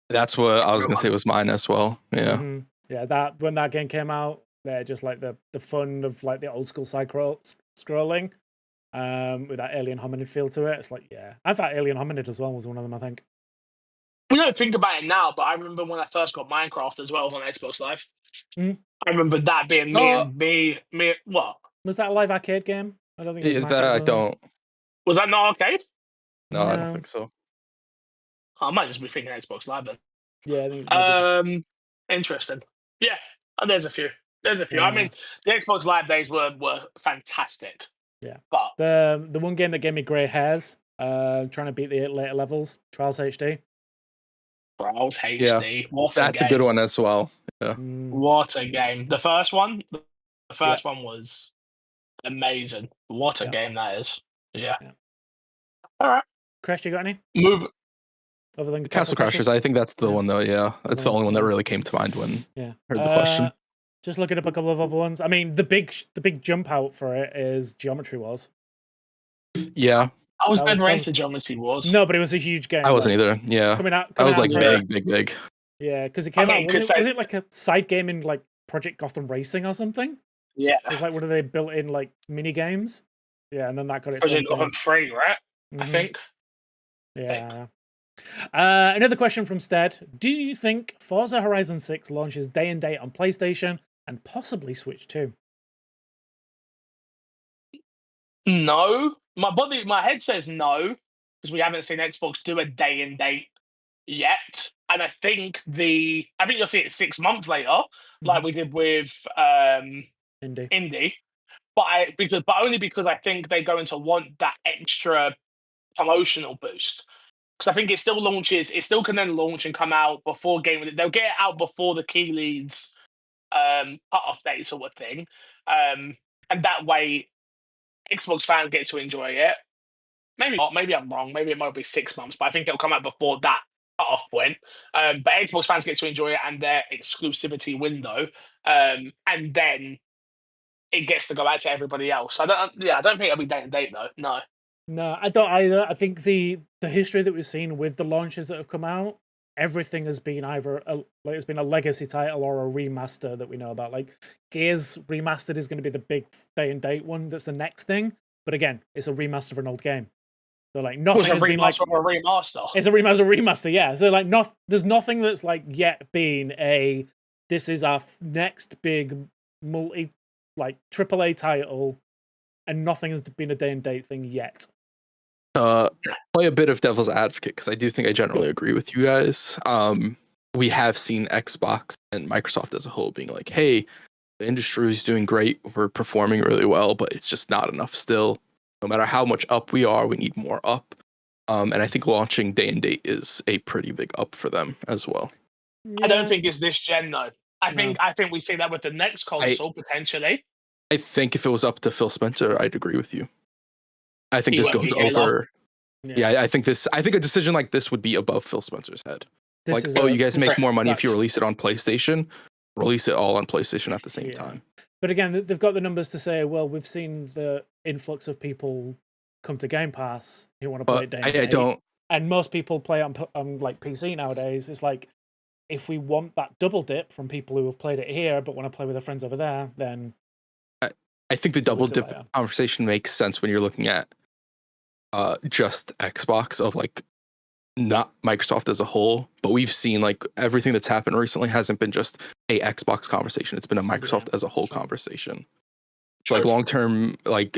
That's what I was gonna say was mine as well. Yeah. Yeah, that when that game came out, they're just like the fun of like the old school side scrolling. With that alien hominid feel to it. It's like, yeah. I thought Alien Hominid as well was one of them, I think. We don't think about it now, but I remember when I first got Minecraft as well on Xbox Live. I remember that being me. What? Was that a live arcade game? I don't think it was that I don't. Was that not arcade? No, I don't think so. I might just be thinking Xbox Live then. Yeah, I think interesting. Yeah, there's a few. Yeah. I mean, the Xbox Live days were fantastic. Yeah. But the one game that gave me grey hairs, trying to beat the later levels, Trials HD. Trials HD. Yeah. That's a good one as well. Yeah. What a game. The first one was amazing. What a game that is. Yeah. All right. Kresh, you got any? Move. Other than Castle Crashers, I think that's the one though. Yeah, that's the only one that really came to mind when I heard the question. Just looking up a couple of other ones. I mean, the big jump out for it is Geometry Wars. Yeah, I was never into Geometry Wars. No, but it was a huge game. I wasn't either. Yeah, I was like big. Yeah, because it came out. Was it like a side game in like Project Gotham Racing or something? Yeah, it was like one of the built-in like mini games. Yeah, and then that got its Project Gotham 3, right? I think. Yeah. Another question from Stead. Do you think Forza Horizon 6 launches day and date on PlayStation and possibly Switch 2? No. My head says no, because we haven't seen Xbox do a day and date yet. And I think you'll see it 6 months later, like we did with Indie. But only because I think they're going to want that extra promotional boost. Because I think it still can then launch and come out before game. They'll get it out before the key leads cut-off date sort of thing. And that way Xbox fans get to enjoy it. Maybe not, maybe I'm wrong. Maybe it might be 6 months, but I think it'll come out before that cut-off point. But Xbox fans get to enjoy it and their exclusivity window. And then it gets to go out to everybody else. I don't think it'll be day and date though. No. No, I don't either. I think the history that we've seen with the launches that have come out, everything has been either it's been a legacy title or a remaster that we know about. Like Gears Remastered is going to be the big day and date one. That's the next thing. But again, it's a remaster of an old game. So like nothing has been like a remaster. It's a remaster, yeah. So like there's nothing that's like yet been this is our next big AAA title, and nothing has been a day and date thing yet. Play a bit of devil's advocate because I do think I generally agree with you guys. We have seen Xbox and Microsoft as a whole being like, hey, the industry is doing great, we're performing really well, but it's just not enough still. No matter how much up we are, we need more up. And I think launching day and date is a pretty big up for them as well. Yeah. I don't think it's this gen though. I think we see that with the next console potentially. I think if it was up to Phil Spencer, I'd agree with you. I think this goes over. Yeah, I think a decision like this would be above Phil Spencer's head. You guys make more money if you release it on PlayStation. Release it all on PlayStation at the same time. But again, they've got the numbers to say, well, we've seen the influx of people come to Game Pass who want to play it day and date. And most people play on like PC nowadays. It's like, if we want that double dip from people who have played it here but want to play with their friends over there, then I think the double dip conversation makes sense when you're looking at just Xbox of like not Microsoft as a whole, but we've seen like everything that's happened recently hasn't been just a Xbox conversation. It's been a Microsoft as a whole conversation. Like long term, like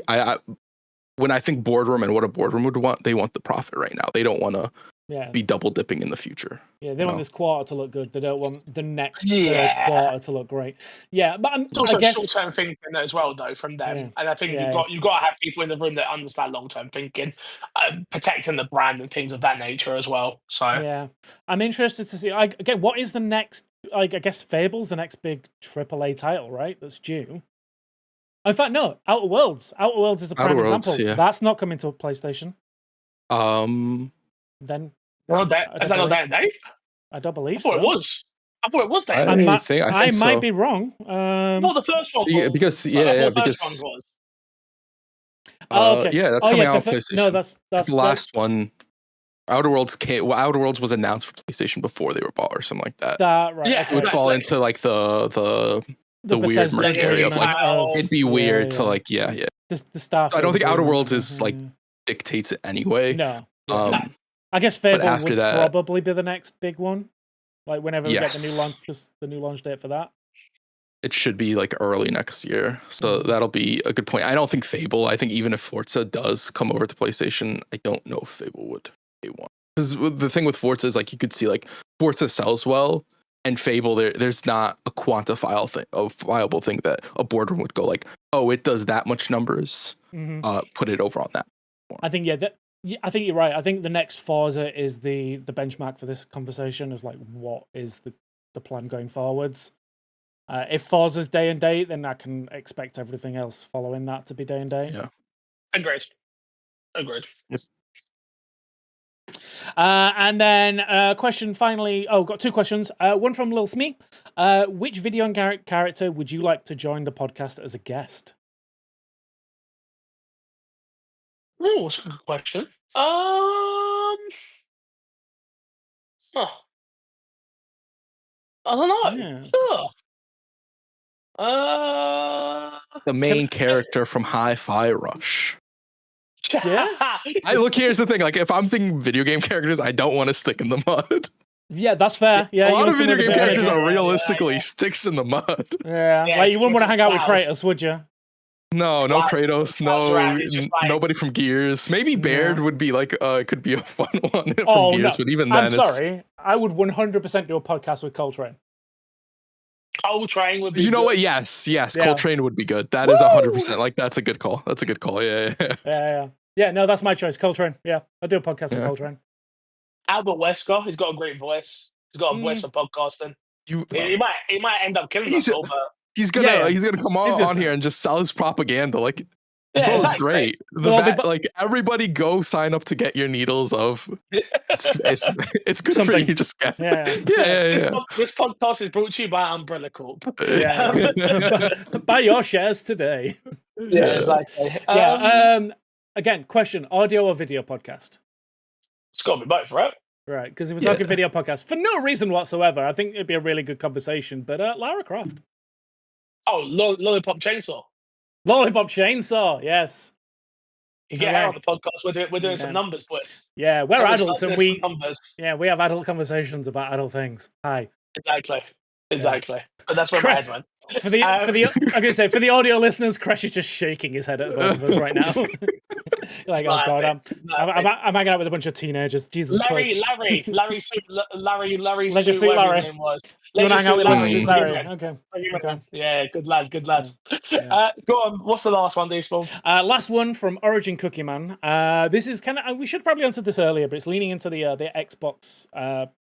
when I think boardroom and what a boardroom would want, they want the profit right now. They don't want to be double dipping in the future. Yeah, they want this quarter to look good. They don't want the next third Yeah. quarter to look great. Yeah, but It's also I guess short-term thinking as well, though, from them. Yeah. And I think Yeah. you've got to have people in the room that understand long-term thinking, protecting the brand and things of that nature as well. So yeah, I'm interested to see. Again, what is the next? I guess Fable's the next big AAA title, right? That's due. In fact, no, Outer Worlds. Outer Worlds is a prime Outer Worlds, example. yeah. That's not coming to PlayStation. is Then that not day and date? I don't believe I thought so. it was. I thought it was day and I date. I think might so. be wrong. I thought the first one was. Because I thought the first because one was. Oh, okay. yeah, that's coming out on PlayStation. No, that's the last one. Outer Worlds Outer Worlds was announced for PlayStation before they were bought or something like that. right. Yeah, Okay. It would fall exactly. into like the weird Bethesda murky area of like of- it'd be weird to like yeah. the Starfield. I don't think Outer game. Worlds is like dictates it anyway. No. I guess Fable after would that- probably be the next big one. Like whenever we get the new Yes. launch, just the new launch date for that. It should be like early next year. So that'll be a good point. I don't think Fable, I think even if Forza does come over to PlayStation, I don't know if Fable would be one. Because the thing with Forza is like you could see like Forza sells well, and Fable there's not a viable thing that a boardroom would go like, oh, it does that much numbers. Put it over on that. I think I think you're right. I think the next Forza is the benchmark for this conversation of like what is the plan going forwards. If Forza's day and date, then I can expect everything else following that to be day and date. Yeah. Agreed. Yep. And then question finally. Oh, got two questions. One from Lil Smee. Which video game character would you like to join the podcast as a guest? Oh, that's a good question. I don't know. Yeah. The main character from Hi-Fi Rush. Yeah. Here's the thing. Like, if I'm thinking video game characters, I don't want to stick in the mud. Yeah, that's fair. Yeah, a lot of you video want game some characters energy. are realistically sticks in the mud. Yeah, Yeah, like you wouldn't want to hang out with Cloud. Kratos, would you? No Cloud- Kratos, Cloud Drag is just like- nobody from Gears. Maybe Baird would be like, could be a fun one from Oh, Gears, no. but even then, I'm sorry. I would 100% do a podcast with Coltrane. Coltrane would be. You know good. what? Yes, Yeah. Coltrane would be good. That is 100%. Like, that's a good call. That's a good call. Yeah. Yeah, no, that's my choice. Coltrane. Yeah, I'll do a podcast with Coltrane. Albert Wesker, he's got a great voice. He's got a voice for podcasting. He might end up killing us all, but He's gonna come He's on here and just sell his propaganda. Like, yeah, bro, it's exactly. great. Like, everybody go sign up to get your needles of. It's good for Something. you. Just get. Yeah. This podcast is brought to you by Umbrella Corp. Yeah. Buy your shares today. Yeah, exactly. Again, question: audio or video podcast? It's got to be both, right? Right, because if we're talking video podcast, for no reason whatsoever, I think it'd be a really good conversation. But Lara Croft. Oh, Lollipop Chainsaw. Lollipop Chainsaw, yes. You get her on the podcast. We're doing some Yeah. numbers, boys. Yeah, we're Every adults Sunday, and we some numbers. we have adult conversations about adult things. Hi. Exactly. But that's where my head went. For the I'm gonna say for the audio listeners, Kresh is just shaking his head at both of us right now. Like, oh god, I'm hanging out with a bunch of teenagers. Jesus Christ. Larry, Leisure Suit, Suit whatever Larry. his name was. You want to hang out with Larry. Leisure Suit Larry? Okay. Yeah, good lads. Yeah. Go on. What's the last one, D-Spawn? Last one from Origin Cookie Man. This is kind of we should probably answer this earlier, but it's leaning into the Xbox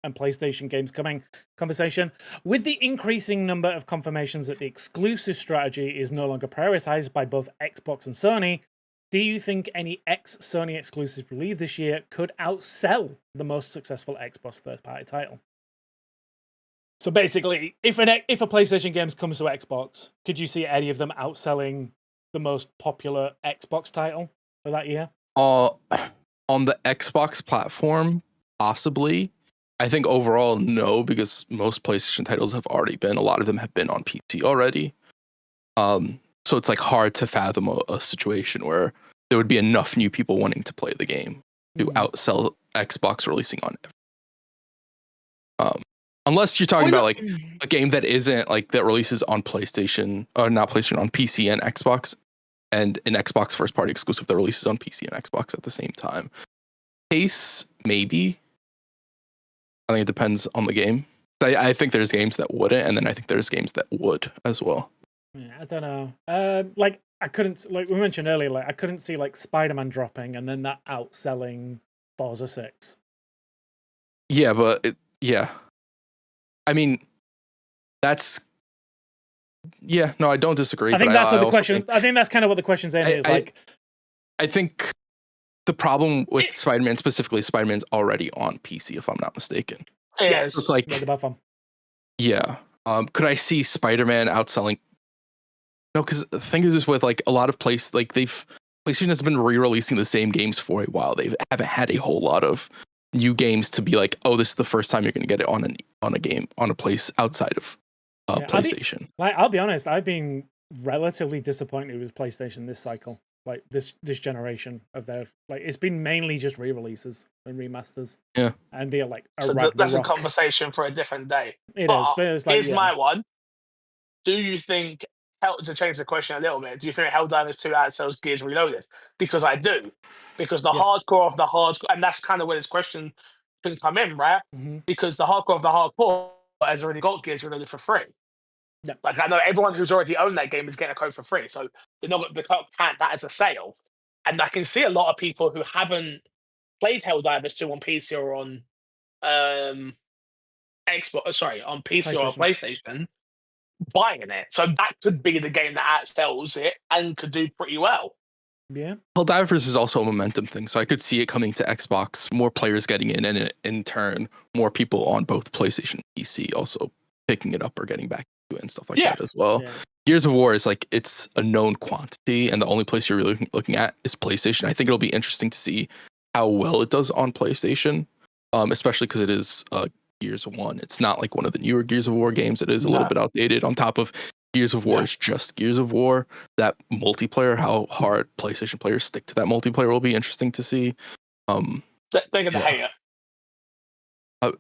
and PlayStation games coming conversation. With the increasing number of confirmations that the exclusive strategy is no longer prioritized by both Xbox and Sony, do you think any ex-Sony exclusive release this year could outsell the most successful Xbox third-party title? So basically, if a PlayStation game comes to Xbox, could you see any of them outselling the most popular Xbox title for that year? On the Xbox platform, possibly. I think overall, no, because most PlayStation titles have already been. A lot of them have been on PC already. So it's like hard to fathom a situation where there would be enough new people wanting to play the game to outsell Xbox releasing on it. Unless you're talking about like a game that isn't like that releases on PlayStation or not PlayStation on PC and Xbox and an Xbox first party exclusive that releases on PC and Xbox at the same time. Pace, maybe. I think it depends on the game. I think there's games that wouldn't, and then I think there's games that would as well. Yeah, I don't know. Like I couldn't, like we mentioned earlier, like I couldn't see like Spider-Man dropping and then that outselling Forza 6. Yeah, but yeah. I mean, that's no, I don't disagree. I think that's what the question. Think, I think that's kind of what the question's aiming is. Like, I think the problem with Spider-Man specifically, Spider-Man's already on PC, if I'm not mistaken. Yeah, so it's like yeah. Could I see Spider-Man outselling? No, because the thing is just with like a lot of PlayStation has been re-releasing the same games for a while. They haven't had a whole lot of new games to be like, oh, this is the first time you're going to get it on a place outside of PlayStation. I'll be honest, I've been relatively disappointed with PlayStation this cycle, like this generation of their it's been mainly just re-releases and remasters. Yeah, and they're like that's a conversation for a different day. It is, but it's like, here's my one. Do you think, to change the question a little bit, do you think Helldivers 2 outsells Gears Reloaded? Because I do. Because the hardcore of the hardcore, and that's kind of where this question can come in, right? Mm-hmm. Because the hardcore of the hardcore has already got Gears Reloaded for free. Yeah. Like, I know everyone who's already owned that game is getting a code for free, so they can't count that as a sale. And I can see a lot of people who haven't played Helldivers 2 on PC or on on PC or on PlayStation, buying it. So that could be the game that outsells it and could do pretty well. Yeah. Helldivers is also a momentum thing, so I could see it coming to Xbox, more players getting in, and in turn, more people on both PlayStation and PC also picking it up or getting back to it and stuff like that as well. Yeah. Gears of War is like, it's a known quantity, and the only place you're really looking at is PlayStation. I think it'll be interesting to see how well it does on PlayStation, especially because it is Gears 1. It's not like one of the newer Gears of War games. It is a little bit outdated. On top of Gears of War is just Gears of War. That multiplayer, how hard PlayStation players stick to that multiplayer will be interesting to see. They're gonna hate it.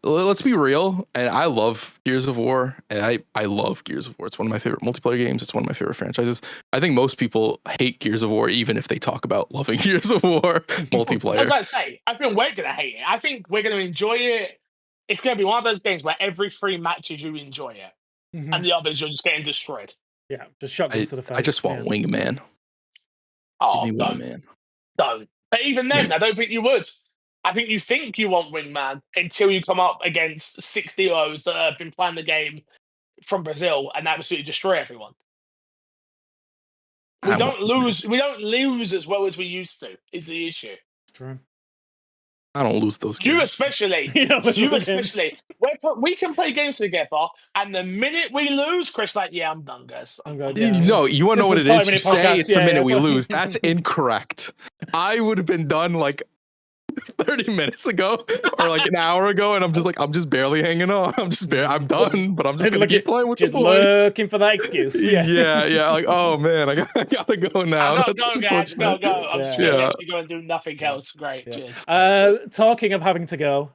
Let's be real, and I love Gears of War, and I love Gears of War. It's one of my favorite multiplayer games. It's one of my favorite franchises. I think most people hate Gears of War, even if they talk about loving Gears of War multiplayer. I was about to say, I think we're gonna hate it. I think we're gonna enjoy it. It's gonna be one of those games where every 3 matches you enjoy it, and the others you're just getting destroyed. Yeah, just shotguns to the face. I just want Wingman. Oh, Give me Wingman. Don't. But even then, I don't think you would. I think you want Wingman until you come up against 60 O's that have been playing the game from Brazil and absolutely destroy everyone. We don't lose as well as we used to, is the issue. True. I don't lose those games. You especially. We can play games together, and the minute we lose, Chris, I'm done, guys. No, you want to know what it is? You say it's the minute we lose. That's incorrect. I would have been done 30 minutes ago or an hour ago, and I'm just barely hanging on. I'm done, but I'm just gonna keep playing with the boys. Looking for that excuse. Yeah. Oh man, I gotta go now. Go, guys. Go. I'm actually going to do nothing else. Great. Cheers. Talking of having to go,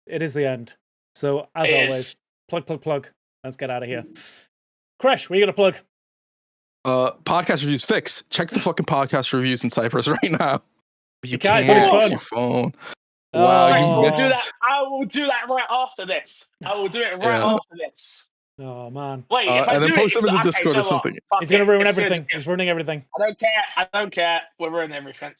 it is the end. So as always, plug. Let's get out of here. Kresh, what are you gonna plug? Podcast reviews fix. Check the fucking podcast reviews in Cyprus right now. You can't use your phone. Wow, you missed. I will do that right after this. I will do it right after this. Oh man! Wait, if I and then post them in the Discord or something. He's gonna ruin everything. He's ruining everything. I don't care. We're ruining everything.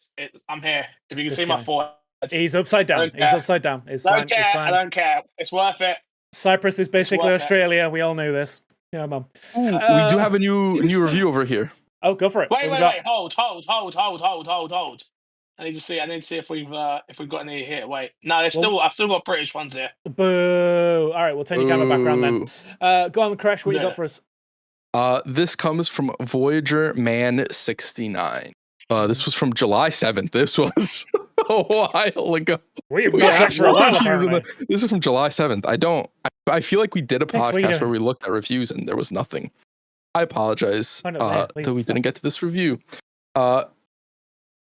I'm here. If you can see my forehead. He's upside down. It's fine. I don't care. It's worth it. Cyprus is basically Australia. We all knew this. Yeah, mum. We do have a new review over here. Oh, go for it. Wait. Hold. I need to see if we've got any here. Wait, no, I've still got British ones here. Boo! All right, we'll turn your camera back around then. Go on, Kresh. What you got for us? This comes from Voyager Man 69. This was from July 7th. This was a while ago. This is from July 7th. I feel like we did a podcast where we looked at reviews and there was nothing. I apologize that we didn't get to this review.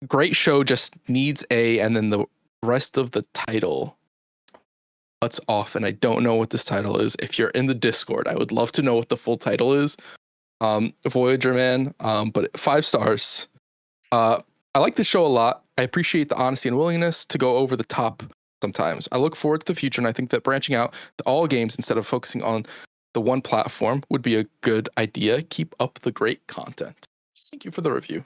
Great show, just needs and then the rest of the title cuts off, and I don't know what this title is. If you're in the Discord, I would love to know what the full title is. Voyager Man, but 5 stars. I like this show a lot. I appreciate the honesty and willingness to go over the top sometimes. I look forward to the future, and I think that branching out to all games instead of focusing on the one platform would be a good idea. Keep up the great content. Thank you for the review.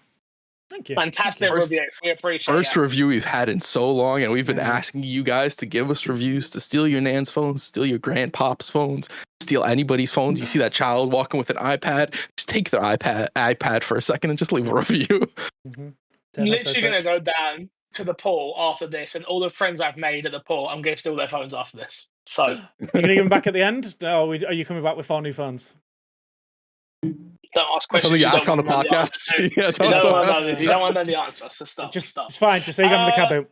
Thank you. Fantastic review. We appreciate it. First review we've had in so long, and we've been asking you guys to give us reviews, to steal your nan's phones, steal your grandpop's phones, steal anybody's phones. You see that child walking with an iPad, just take their iPad for a second and just leave a review. I'm literally going to go down to the pool after this, and all the friends I've made at the pool, I'm going to steal their phones after this. So, you're going to give them back at the end? Or are you coming back with 4 new phones? Don't ask questions. Something you ask on the podcast. You don't want to know the answer. So stop. It's fine. Just say you got in the cab out.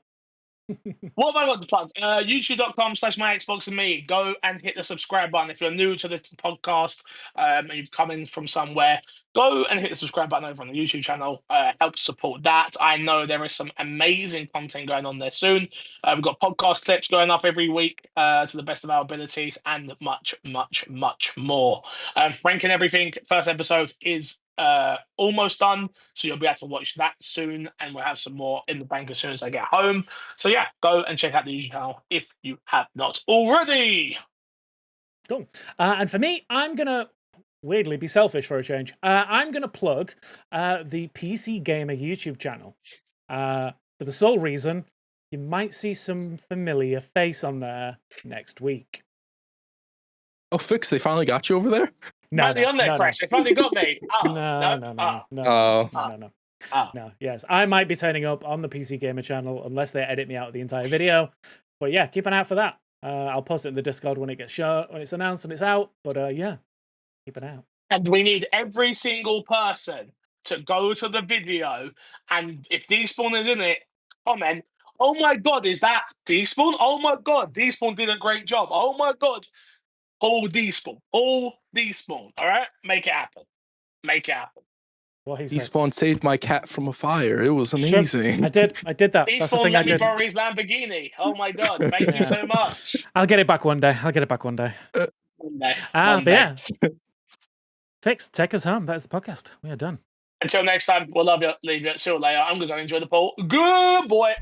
What have I got to plug? YouTube.com/myxboxandme. Go and hit the subscribe button. If you're new to the podcast and you've come in from somewhere, go and hit the subscribe button over on the YouTube channel. Help support that. I know there is some amazing content going on there soon. We've got podcast clips going up every week to the best of our abilities, and much, much, much more. Ranking everything. First episode is almost done, so you'll be able to watch that soon, and we'll have some more in the bank as soon as I get home. So yeah, go and check out the YouTube channel if you have not already. Cool. And for me, I'm gonna weirdly be selfish for a change. I'm gonna plug the PC Gamer YouTube channel for the sole reason you might see some familiar face on there next week. Oh, Fix, they finally got you over there? No, Kresh. They finally got me. No. Yes, I might be turning up on the PC Gamer channel unless they edit me out of the entire video. But yeah, keep an eye out for that. I'll post it in the Discord when it gets when it's announced and it's out. But yeah, keep an eye out. And we need every single person to go to the video, and if Despawn is in it, comment, "Oh my god, is that Despawn? Oh my god, Despawn did a great job. Oh my god." All Despawn. All Despawn. All right? Make it happen. Make it happen. Despawn saved my cat from a fire. It was amazing. Sure. I did that. Despawn That's the thing I did. borrow his Lamborghini. Oh my god. Thank you so much. I'll get it back one day. One day. But yeah. Fix, take us home. That's the podcast. We are done. Until next time, we'll love you. Leave you. See you later. I'm going to go enjoy the pool. Good boy.